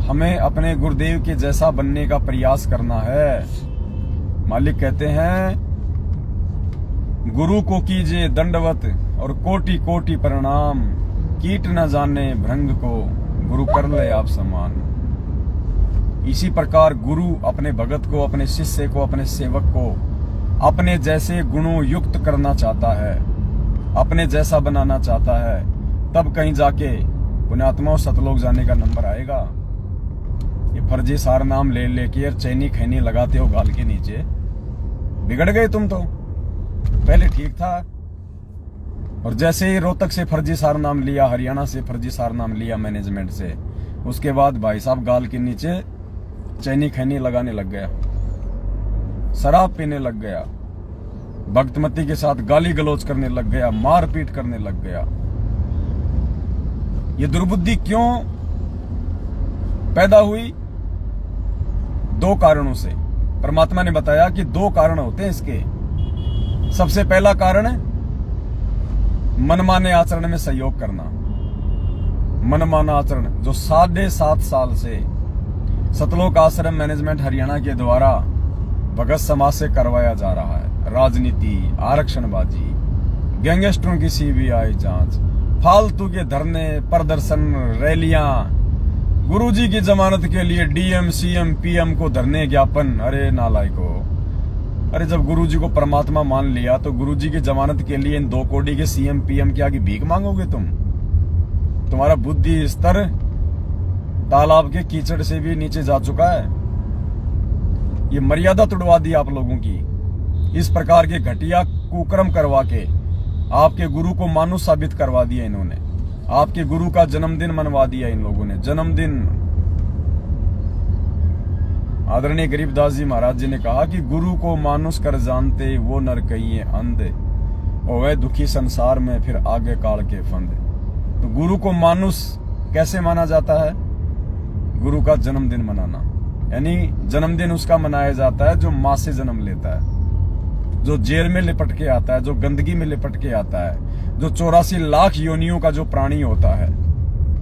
A: हमें अपने गुरुदेव के जैसा बनने का प्रयास करना है। मालिक कहते हैं गुरु को कीजिए दंडवत और कोटि कोटि प्रणाम, कीट न जाने भृंग को गुरु कर ले आप समान। इसी प्रकार गुरु अपने भगत को, अपने शिष्य को, अपने सेवक को अपने जैसे गुणों युक्त करना चाहता है, अपने जैसा बनाना चाहता है, तब कहीं जाके पुण्यात्माओं सतलोक जाने का नंबर आएगा। ये फर्जी सार नाम ले लेके और चैनी खैनी लगाते हो गाल के नीचे, बिगड़ गए तुम तो। पहले ठीक था, और जैसे ही रोहतक से फर्जी सार नाम लिया, हरियाणा से फर्जी सार नाम लिया मैनेजमेंट से, उसके बाद भाई साहब गाल के नीचे चैनी खैनी लगाने लग गया, शराब पीने लग गया, भक्तमती के साथ गाली गलौज करने लग गया, मारपीट करने लग गया। ये दुर्बुद्धि क्यों पैदा हुई? 2 कारणों से। परमात्मा ने बताया कि 2 कारण होते हैं इसके। सबसे पहला कारण है मनमाने आचरण में सहयोग करना। मनमाना आचरण जो 7.5 साल से सतलोक आश्रम मैनेजमेंट हरियाणा के द्वारा भगत समाज से करवाया जा रहा है। राजनीति, आरक्षणबाजी, गैंगस्टरों की सीबीआई जांच, फालतू के धरने, प्रदर्शन, रैलियां, गुरुजी की जमानत के लिए डीएम, सीएम, पीएम को धरने ज्ञापन। अरे नालायको, अरे जब गुरुजी को परमात्मा मान लिया तो गुरुजी की जमानत के लिए इन 2 कोड़ी के सीएम पीएम के आगे भीख मांगोगे तुम? तुम्हारा बुद्धि स्तर तालाब के कीचड़ से भी नीचे जा चुका है। ये मर्यादा तुड़वा दी आप लोगों की। इस प्रकार के घटिया कुकर्म करवा के आपके गुरु को मानुष साबित करवा दिया इन्होंने। आपके गुरु का जन्मदिन मनवा दिया इन लोगों ने। जन्मदिन आदरणीय गरीबदास जी महाराज जी ने कहा कि गुरु को मानुष कर जानते वो नर कहिए अंधे, और वह दुखी संसार में फिर आगे काल के फंदे। तो गुरु को मानुष कैसे माना जाता है? गुरु का जन्मदिन मनाना, यानी जन्मदिन उसका मनाया जाता है जो माँ से जन्म लेता है, जो जेल में लिपट के आता है, जो गंदगी में लिपट के आता है, जो 84 लाख योनियों का जो प्राणी होता है,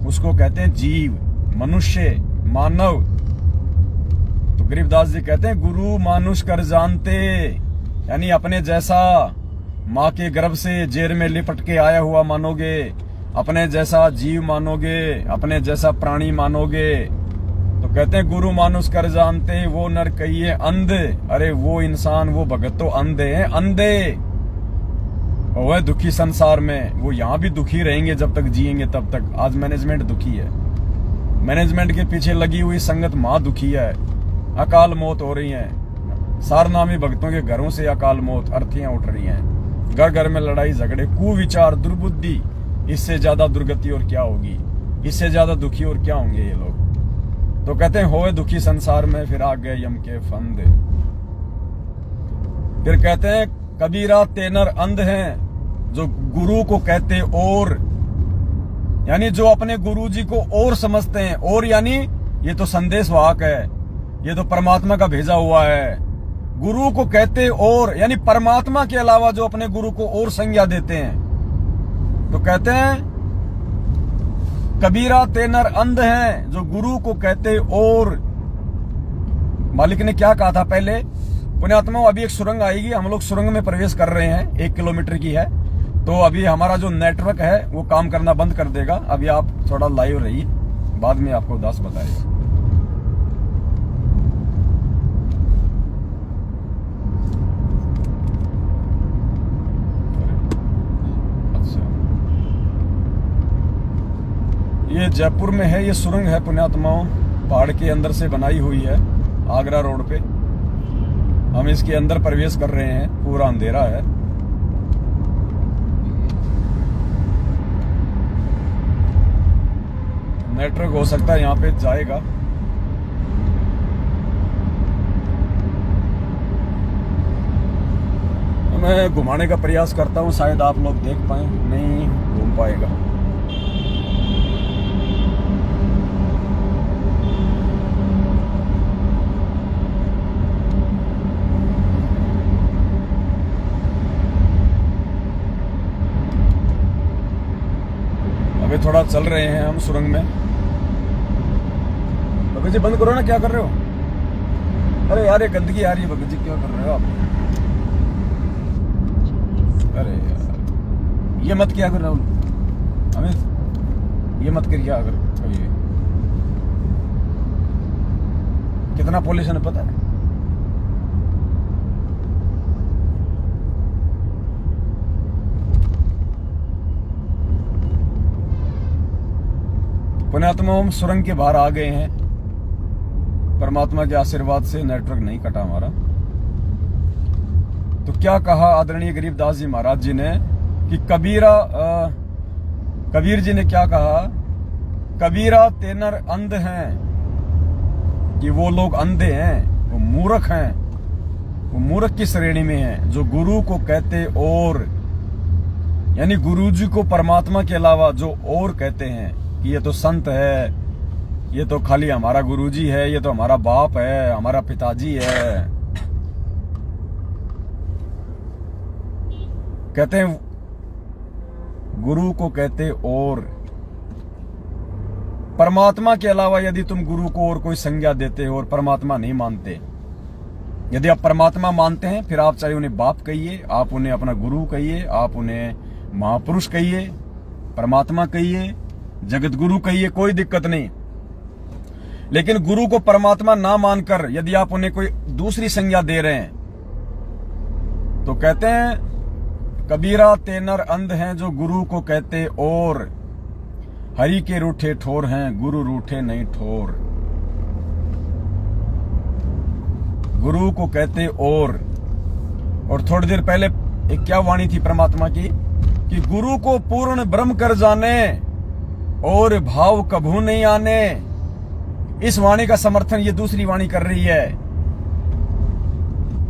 A: उसको कहते हैं जीव, मनुष्य, मानव। तो गरीबदास जी कहते हैं गुरु मानुष कर जानते, यानी अपने जैसा माँ के गर्भ से जेर में लिपट के आया हुआ मानोगे, अपने जैसा जीव मानोगे, अपने जैसा प्राणी मानोगे। तो कहते हैं गुरु मानुष कर जानते, वो नर कहिए अंधे। अरे वो इंसान, वो भगत तो अंधे हैं, अंधे। वो है दुखी संसार में, वो यहाँ भी दुखी रहेंगे जब तक जिएंगे तब तक। आज मैनेजमेंट दुखी है, मैनेजमेंट के पीछे लगी हुई संगत महा दुखी है। अकाल मौत हो रही है, सारनामी भक्तों के घरों से अकाल मौत, अर्थियां उठ रही हैं, घर घर में लड़ाई झगड़े, कुविचार, दुर्बुद्धि। इससे ज्यादा दुर्गति और क्या होगी, इससे ज्यादा दुखी और क्या होंगे ये लोग। तो कहते हैं होए दुखी संसार में, फिर आ गए यम के फंद। फिर कहते हैं कबीरा तेनर अंध हैं, जो गुरु को कहते और, यानी जो अपने गुरु जी को और समझते हैं। और यानी ये तो संदेश वाहक है, ये तो परमात्मा का भेजा हुआ है। गुरु को कहते और, यानी परमात्मा के अलावा जो अपने गुरु को और संज्ञा देते हैं। तो कहते हैं कबीरा तेनर अंध हैं, जो गुरु को कहते और। मालिक ने क्या कहा था पहले? पुण्यात्मा, अभी एक सुरंग आएगी, हम लोग सुरंग में प्रवेश कर रहे हैं, 1 किलोमीटर की है। तो अभी हमारा जो नेटवर्क है वो काम करना बंद कर देगा। अभी आप थोड़ा लाइव रहिए, बाद में आपको उदास बताएगा। ये जयपुर में है, ये सुरंग है पुण्यात्माओं, पहाड़ के अंदर से बनाई हुई है, आगरा रोड पे। हम इसके अंदर प्रवेश कर रहे हैं, पूरा अंधेरा है। नेटवर्क हो सकता है यहाँ पे जाएगा। मैं घुमाने का प्रयास करता हूँ, शायद आप लोग देख पाए, नहीं घूम पाएगा। अभी थोड़ा चल रहे हैं हम सुरंग में। भगत जी बंद करो ना, क्या कर रहे हो? अरे यार ये गंदगी आ रही है, भगत जी क्या कर रहे हो आप? अरे यार ये मत किया कर राहुल, हमें ये मत करिए अगर कभी। कितना पॉल्यूशन है पता है? पुण्यात्मा, हम सुरंग के बाहर आ गए हैं। परमात्मा के आशीर्वाद से नेटवर्क नहीं कटा हमारा। तो क्या कहा आदरणीय गरीबदास जी महाराज जी ने कि कबीर जी ने क्या कहा? कबीरा तेनर अंध हैं, कि वो लोग अंधे हैं, वो मूर्ख हैं, वो मूर्ख की श्रेणी में हैं, जो गुरु को कहते और, यानी गुरु जी को परमात्मा के अलावा जो और कहते हैं कि ये तो संत है, ये तो खाली हमारा गुरुजी है, ये तो हमारा बाप है, हमारा पिताजी है। कहते हैं गुरु को कहते और। परमात्मा के अलावा यदि तुम गुरु को और कोई संज्ञा देते हो और परमात्मा नहीं मानते, यदि आप परमात्मा मानते हैं, फिर आप चाहे उन्हें बाप कहिए, आप उन्हें अपना गुरु कहिए, आप उन्हें महापुरुष कहिए, परमात्मा कहिए, जगत गुरु कहिए, कोई दिक्कत नहीं। लेकिन गुरु को परमात्मा ना मानकर यदि आप उन्हें कोई दूसरी संज्ञा दे रहे हैं, तो कहते हैं कबीरा तेनर अंध हैं, जो गुरु को कहते और। हरि के रूठे ठोर हैं, गुरु रूठे नहीं ठोर। गुरु को कहते और थोड़ी देर पहले एक क्या वाणी थी परमात्मा की कि गुरु को पूर्ण ब्रह्म कर जाने और भाव कभू नहीं आने। इस वाणी का समर्थन ये दूसरी वाणी कर रही है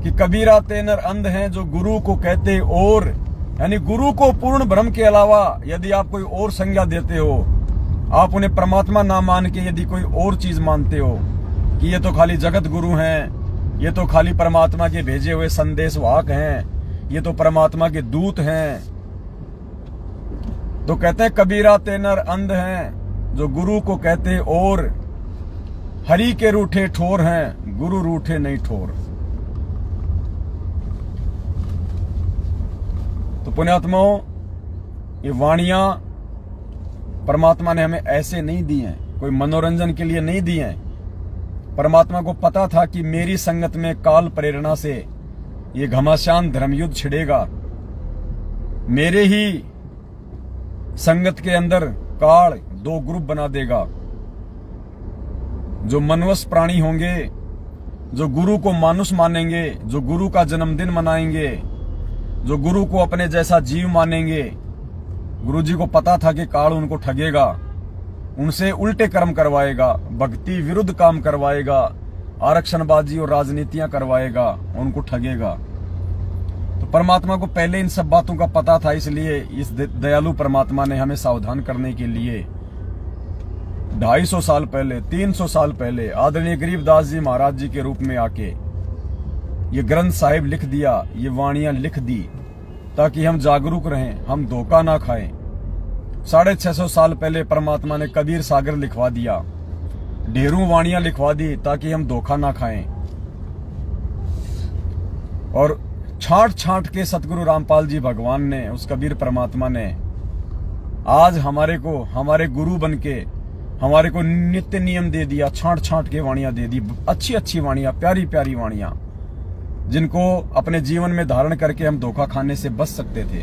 A: कि कबीरा तेनर अंध हैं, जो गुरु को कहते और, यानी गुरु को पूर्ण ब्रह्म के अलावा यदि आप कोई और संज्ञा देते हो, आप उन्हें परमात्मा ना मान के यदि कोई और चीज मानते हो कि ये तो खाली जगत गुरु हैं, ये तो खाली परमात्मा के भेजे हुए संदेश वाहक हैं, ये तो परमात्मा के दूत हैं, तो कहते हैं कबीरा तेनर अंध हैं, जो गुरु को कहते और, हरि के रूठे ठोर हैं, गुरु रूठे नहीं ठोर। तो पुण्यात्माओं, ये वाणियां परमात्मा ने हमें ऐसे नहीं दी हैं, कोई मनोरंजन के लिए नहीं दी हैं। परमात्मा को पता था कि मेरी संगत में काल प्रेरणा से ये घमासान धर्मयुद्ध छिड़ेगा, मेरे ही संगत के अंदर काल दो ग्रुप बना देगा। जो मनवश प्राणी होंगे, जो गुरु को मानुष मानेंगे, जो गुरु का जन्मदिन मनाएंगे, जो गुरु को अपने जैसा जीव मानेंगे, गुरु जी को पता था कि काल उनको ठगेगा, उनसे उल्टे कर्म करवाएगा, भक्ति विरुद्ध काम करवाएगा, आरक्षणबाजी और राजनीतियां करवाएगा, उनको ठगेगा। तो परमात्मा को पहले इन सब बातों का पता था, इसलिए इस दयालु परमात्मा ने हमें सावधान करने के लिए 250 साल पहले, 300 साल पहले आदरणीय गरीबदास जी महाराज जी के रूप में आके ये ग्रंथ साहिब लिख दिया, ये वाणियां लिख दी, ताकि हम जागरूक रहें, हम धोखा ना खाएं। 650 साल पहले परमात्मा ने कबीर सागर लिखवा दिया, ढेरों वाणियां लिखवा दी, ताकि हम धोखा ना खाएं। और छांट छांट के सतगुरु रामपाल जी भगवान ने, उस कबीर परमात्मा ने आज हमारे को, हमारे गुरु बनके हमारे को नित्य नियम दे दिया, छांट छांट के वाणियां दे दी, अच्छी अच्छी वाणियां, प्यारी प्यारी वाणियां, जिनको अपने जीवन में धारण करके हम धोखा खाने से बच सकते थे।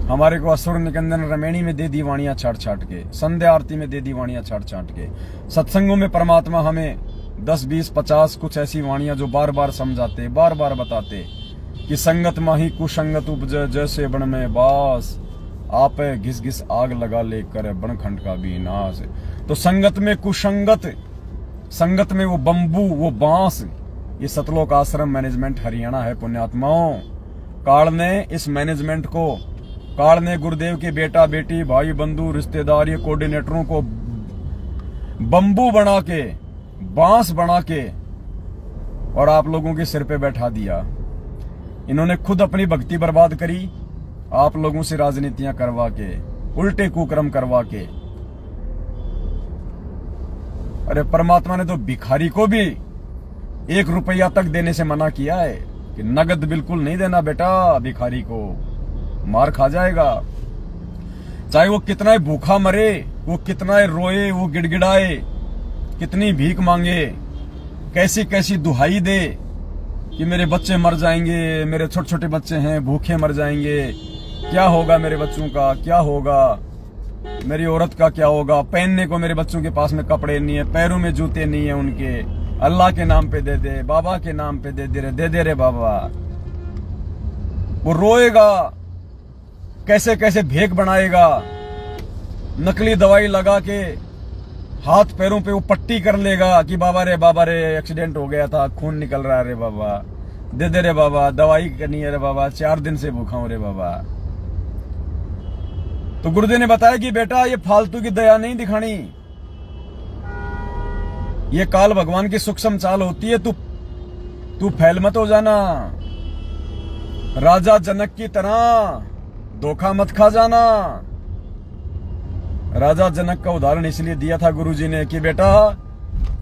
A: हमारे को असुर निकंदन रमेणी में दे दी वाणियां छाट छाट के, संध्या आरती में दे दी वाणियां छाट छाट के, सत्संगों में परमात्मा हमें 10, 20, 50 कुछ ऐसी वाणियां जो बार बार समझाते, बार बार बताते कि संगत माही कुसंगत उपजे, जैसे बन में बास, आप घिस घिस आग लगा लेकर बनखंड का भी नाश। तो संगत में कुसंगत, संगत में वो बंबू, वो बांस, ये सतलोक आश्रम मैनेजमेंट हरियाणा है पुण्यात्माओं। काल ने इस मैनेजमेंट को, काल ने गुरुदेव के बेटा बेटी, भाई बंधु, रिश्तेदार, ये कोऑर्डिनेटरों को बंबू बना के, बांस बना के और आप लोगों के सिर पे बैठा दिया। इन्होंने खुद अपनी भक्ति बर्बाद करी, आप लोगों से राजनीतियां करवा के, उल्टे कुकर्म करवा के। अरे परमात्मा ने तो भिखारी को भी 1 रुपया तक देने से मना किया है कि नगद बिल्कुल नहीं देना बेटा, भिखारी को मार खा जाएगा। चाहे वो कितना ही भूखा मरे, वो कितना ही रोए, वो गिड़गिड़ाए, कितनी भीख मांगे, कैसी कैसी दुहाई दे कि मेरे बच्चे मर जाएंगे, मेरे छोटे छोटे बच्चे हैं भूखे मर जाएंगे, क्या होगा मेरे बच्चों का, क्या होगा मेरी औरत का, क्या होगा, पहनने को मेरे बच्चों के पास में कपड़े नहीं है, पैरों में जूते नहीं है उनके, अल्लाह के नाम पे दे दे, बाबा के नाम पे दे दे रे बाबा। वो रोएगा, कैसे कैसे भेक बनाएगा, नकली दवाई लगा के हाथ पैरों पे वो पट्टी कर लेगा कि बाबा रे एक्सीडेंट हो गया था, खून निकल रहा है रे बाबा, दे रे बाबा, दवाई करनी है रे बाबा, 4 दिन से भूखा हूं रे बाबा। तो गुरुदेव ने बताया कि बेटा ये फालतू की दया नहीं दिखानी, ये काल भगवान की सूक्ष्म चाल होती है, तू फैल मत हो जाना, राजा जनक की तरह धोखा मत खा जाना। राजा जनक का उदाहरण इसलिए दिया था गुरुजी ने कि बेटा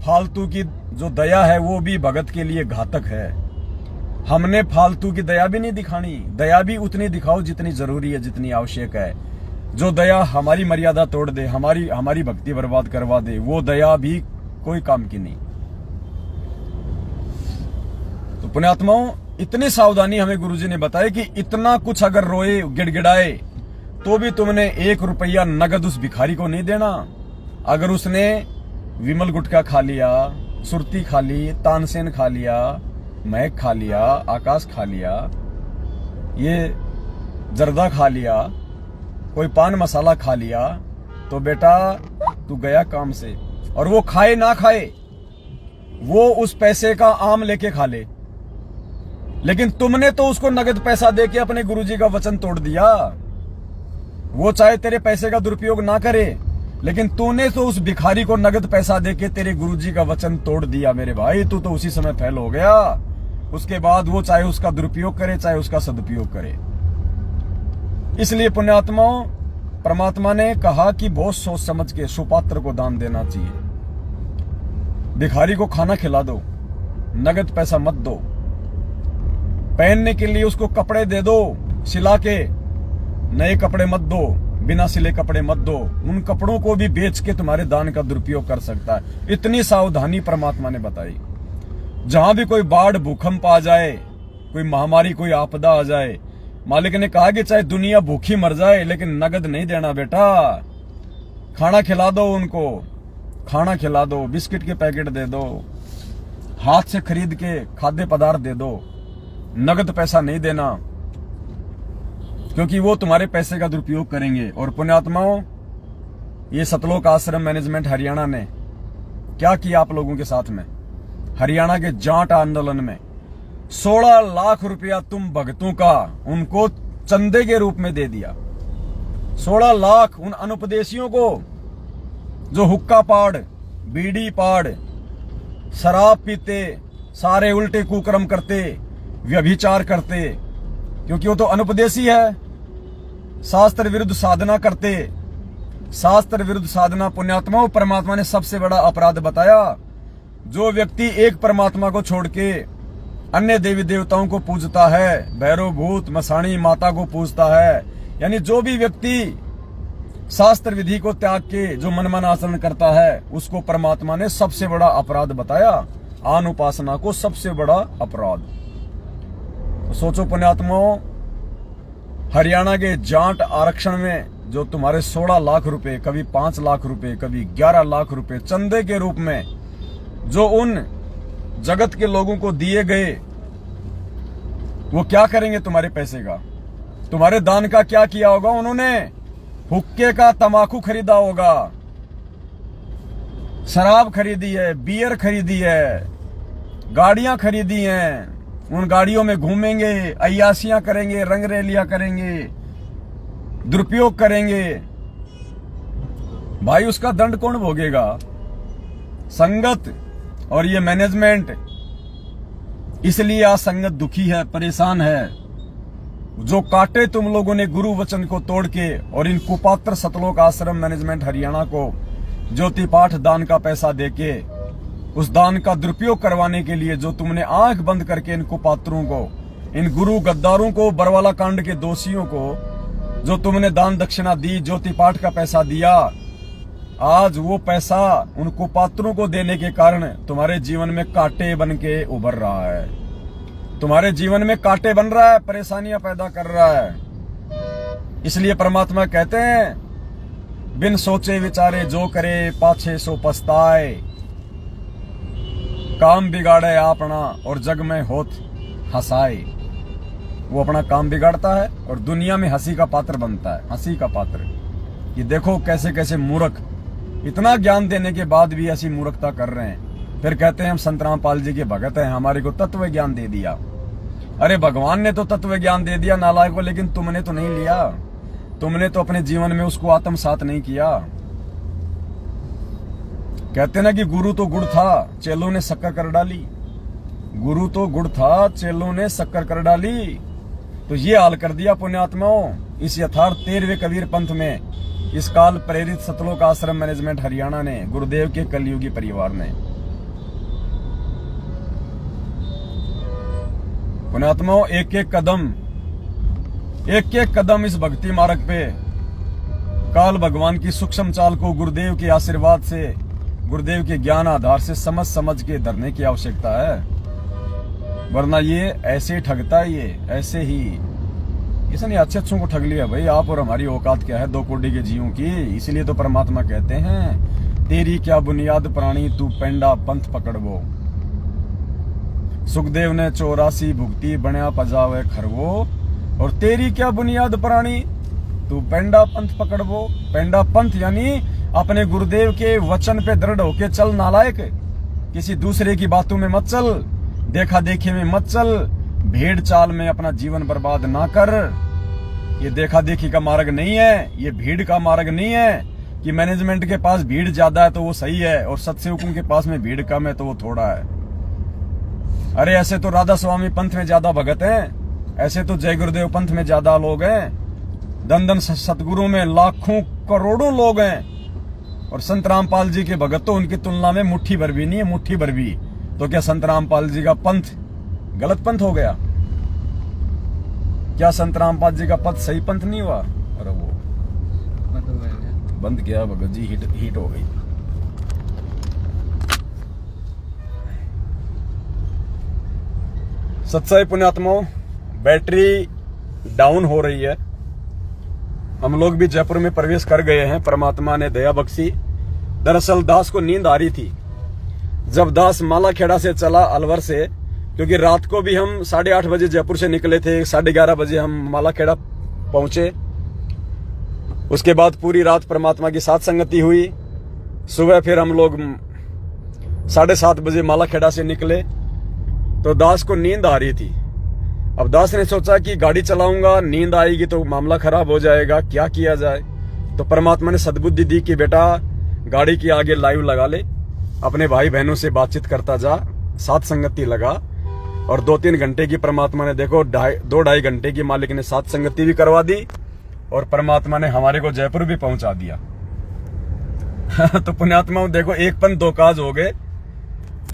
A: फालतू की जो दया है वो भी भगत के लिए घातक है। हमने फालतू की दया भी नहीं दिखानी, दया भी उतनी दिखाओ जितनी जरूरी है, जितनी आवश्यक है। जो दया हमारी मर्यादा तोड़ दे, हमारी भक्ति बर्बाद करवा दे, वो दया भी कोई काम की नहीं। तो पुण्यात्माओं, इतनी सावधानी हमें गुरुजी ने बताई कि इतना कुछ अगर रोए गिड़गिड़ाए तो भी तुमने 1 रुपया नगद उस भिखारी को नहीं देना। अगर उसने विमल गुटखा खा लिया, सुरती खा ली, तानसेन खा लिया, महक खा लिया, आकाश खा लिया, ये जर्दा खा लिया, कोई पान मसाला खा लिया, तो बेटा तू गया काम से। और वो खाए ना खाए, वो उस पैसे का आम लेके खा ले, लेकिन तुमने तो उसको नगद पैसा देके अपने गुरुजी का वचन तोड़ दिया। वो चाहे तेरे पैसे का दुरुपयोग ना करे, लेकिन तूने तो उस भिखारी को नगद पैसा देके तेरे गुरुजी का वचन तोड़ दिया मेरे भाई। तू तो उसी समय फेल हो गया। उसके बाद वो चाहे उसका दुरुपयोग करे, चाहे उसका सदुपयोग करे। इसलिए पुण्यात्माओं, परमात्मा ने कहा कि बहुत सोच समझ के सुपात्र को दान देना चाहिए। भिखारी को खाना खिला दो, नगद पैसा मत दो। पहनने के लिए उसको कपड़े दे दो, सिला के। नए कपड़े मत दो, बिना सिले कपड़े मत दो। उन कपड़ों को भी बेच के तुम्हारे दान का दुरुपयोग कर सकता है। इतनी सावधानी परमात्मा ने बताई। जहां भी कोई बाढ़ भूकंप आ जाए, कोई महामारी, कोई आपदा आ जाए, मालिक ने कहा कि चाहे दुनिया भूखी मर जाए लेकिन नगद नहीं देना बेटा। खाना खिला दो उनको, खाना खिला दो, बिस्किट के पैकेट दे दो, हाथ से खरीद के खाद्य पदार्थ दे दो। नगद पैसा नहीं देना, क्योंकि वो तुम्हारे पैसे का दुरुपयोग करेंगे। और पुण्यात्माओं, ये सतलोक आश्रम मैनेजमेंट हरियाणा ने क्या किया आप लोगों के साथ में? हरियाणा के जाट आंदोलन में 16 लाख रुपया तुम भक्तों का उनको चंदे के रूप में दे दिया। 16 लाख उन अनुपदेशियों को जो हुक्का पाड़, बीड़ी पाड़, शराब पीते, सारे उल्टे कुकर्म करते, व्यभिचार करते, क्योंकि वो तो अनुपदेशी है। शास्त्र विरुद्ध साधना करते, शास्त्र विरुद्ध साधना। पुण्यात्माओं, परमात्मा ने सबसे बड़ा अपराध बताया। जो व्यक्ति एक परमात्मा को छोड़ के अन्य देवी देवताओं को पूजता है, भैरव भूत मसाणी माता को पूजता है, यानी जो भी व्यक्ति शास्त्र विधि को त्याग के जो मनमन आचरण करता है, उसको परमात्मा ने सबसे बड़ा अपराध बताया। आन उपासना को सबसे बड़ा अपराध। तो सोचो पुण्यात्माओं, हरियाणा के जाट आरक्षण में जो तुम्हारे 16 लाख रुपए, कभी 5 लाख रुपए, कभी 11 लाख रुपए चंदे के रूप में जो उन जगत के लोगों को दिए गए, वो क्या करेंगे तुम्हारे पैसे का? तुम्हारे दान का क्या किया होगा उन्होंने? हुक्के का तमाकू खरीदा होगा, शराब खरीदी है, बियर खरीदी है, गाड़ियां खरीदी हैं। उन गाड़ियों में घूमेंगे, अय्यासियां करेंगे, रंगरेलियां करेंगे, दुरुपयोग करेंगे। भाई उसका दंड कौन भोगेगा? संगत और ये मैनेजमेंट। इसलिए आज संगत दुखी है, परेशान है। जो काटे तुम लोगों ने गुरु वचन को तोड़ के और इन कुपात्र सतलोक आश्रम मैनेजमेंट हरियाणा को ज्योति पाठ दान का पैसा देके उस दान का दुरुपयोग करवाने के लिए जो तुमने आंख बंद करके इन कुपात्रों को, इन गुरु गद्दारों को, बरवाला कांड के दोषियों को जो तुमने दान दक्षिणा दी, ज्योति पाठ का पैसा दिया, आज वो पैसा उन कुपात्रों को देने के कारण तुम्हारे जीवन में कांटे बन के उभर रहा है। तुम्हारे जीवन में कांटे बन रहा है, परेशानियां पैदा कर रहा है। इसलिए परमात्मा कहते हैं, बिन सोचे विचारे जो करे पाछे सो पछताए। काम बिगाड़े अपना और जग में होत हंसाए। वो अपना काम बिगाड़ता है और दुनिया में हंसी का पात्र बनता है, हंसी का पात्र। ये देखो कैसे कैसे मूर्ख, इतना ज्ञान देने के बाद भी ऐसी मूर्खता कर रहे हैं। फिर कहते हैं हम संत रामपाल जी के भगत हैं, हमारे को तत्व ज्ञान दे दिया। अरे भगवान ने तो तत्व ज्ञान दे दिया नालायक को, लेकिन तुमने तो नहीं लिया। तुमने तो अपने जीवन में उसको आत्मसात नहीं किया। कहते ना कि गुरु तो गुड़ था, चेलों ने शक्कर कर डाली। गुरु तो गुड़ था, चेलों ने शक्कर कर डाली। तो ये हाल कर दिया पुण्यात्माओं इस यथार्थ 13वें कबीर पंथ में, इस काल प्रेरित सतलोक आश्रम मैनेजमेंट हरियाणा ने, गुरुदेव के कलयुगी परिवार ने। पुण्यात्माओं, एक एक कदम इस भक्ति मार्ग पे काल भगवान की सूक्ष्म चाल को गुरुदेव के आशीर्वाद से, गुरुदेव के ज्ञान आधार से समझ के धरने की आवश्यकता है। वरना ये ऐसे ठगता है, ये ऐसे ही। इसने अच्छे को ठग लिया भाई। आप और हमारी औकात क्या है 2 कोटि के जीवों की। इसलिए तो परमात्मा कहते हैं, तेरी क्या बुनियाद प्राणी तू पेंडा पंथ पकड़वो। सुखदेव ने 84 भुगती बण्या पजावे खरवो। और तेरी क्या बुनियाद प्राणी तू पेंडा पंथ पकड़वो। पेंडा पंथ यानी अपने गुरुदेव के वचन पे दृढ़ होके चल नालायक। किसी दूसरे की बातों में मत चल, देखा देखी में मत चल, भेड़ चाल में अपना जीवन बर्बाद ना कर। ये देखा देखी का मार्ग नहीं है, ये भीड़ का मार्ग नहीं है कि मैनेजमेंट के पास भीड़ ज्यादा है तो वो सही है और सत्सेवकों के पास में भीड़ कम है तो वो थोड़ा है। अरे ऐसे तो राधा स्वामी पंथ में ज्यादा भगत हैं, ऐसे तो जय गुरुदेव पंथ में ज्यादा लोग हैं। धन धन सतगुरु में लाखों करोड़ों लोग हैं, और संत रामपाल जी के भगत तो उनकी तुलना में मुट्ठी भर भी नहीं है, मुट्ठी भर भी। तो क्या संत रामपाल जी का पंथ गलत पंथ हो गया? क्या संत रामपाल जी का पथ सही पंथ नहीं हुआ? अरे वो बंद किया भगत जी, हीट हो गई। सत्साई पुण्यात्माओं, बैटरी डाउन हो रही है। हम लोग भी जयपुर में प्रवेश कर गए हैं, परमात्मा ने दया बख्शी। दरअसल दास को नींद आ रही थी जब दास मालाखेड़ा से चला अलवर से, क्योंकि रात को भी हम 8:30 बजे जयपुर से निकले थे, 11:30 बजे हम मालाखेड़ा पहुंचे। उसके बाद पूरी रात परमात्मा की साथ संगति हुई। सुबह फिर हम लोग 7:30 बजे मालाखेड़ा से निकले, तो दास को नींद आ रही थी। अब दास ने सोचा कि गाड़ी चलाऊंगा, नींद आएगी तो मामला खराब हो जाएगा, क्या किया जाए। तो परमात्मा ने सद्बुद्धि दी कि बेटा गाड़ी के आगे लाइव लगा ले, अपने भाई बहनों से बातचीत करता जा, साथ संगति लगा। और 2-3 घंटे की परमात्मा ने देखो 2-2.5 घंटे की मालिक ने साथ संगति भी करवा दी, और परमात्मा ने हमारे को जयपुर भी पहुंचा दिया। तो पुण्यात्माओं देखो, एक पंथ दो काज हो गए।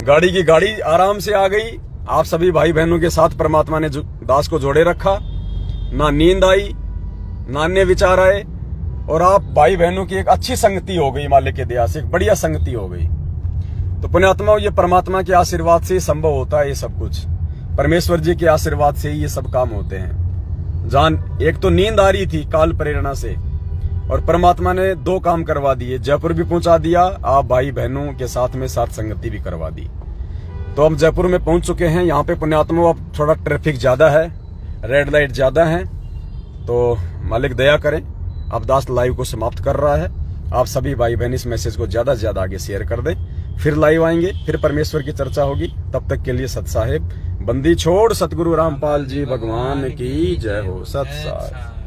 A: गाड़ी की गाड़ी आराम से आ गई, आप सभी भाई बहनों के साथ परमात्मा ने दास को जोड़े रखा, ना नींद आई ना अन्य विचार आए, और आप भाई बहनों की एक अच्छी संगति हो गई, मालिक के दया से एक बढ़िया संगति हो गई। तो पुण्यात्माओं, ये परमात्मा के आशीर्वाद से संभव होता है ये सब कुछ, परमेश्वर जी के आशीर्वाद से ही ये सब काम होते हैं। जान एक तो नींद आ रही थी काल प्रेरणा से, और परमात्मा ने 2 काम करवा दिए, जयपुर भी पहुंचा दिया, आप भाई बहनों के साथ में साथ संगति भी करवा दी। तो हम जयपुर में पहुंच चुके हैं। यहाँ पे पुण्यात्मा अब थोड़ा ट्रैफिक ज्यादा है, रेड लाइट ज्यादा है, तो मालिक दया करें। अब दास लाइव को समाप्त कर रहा है। आप सभी भाई बहन इस मैसेज को ज्यादा से ज्यादा आगे शेयर कर दें। फिर लाइव आएंगे, फिर परमेश्वर की चर्चा होगी। तब तक के लिए सत साहेब, बंदी छोड़ सतगुरु रामपाल जी भगवान की जय हो। सत साहेब।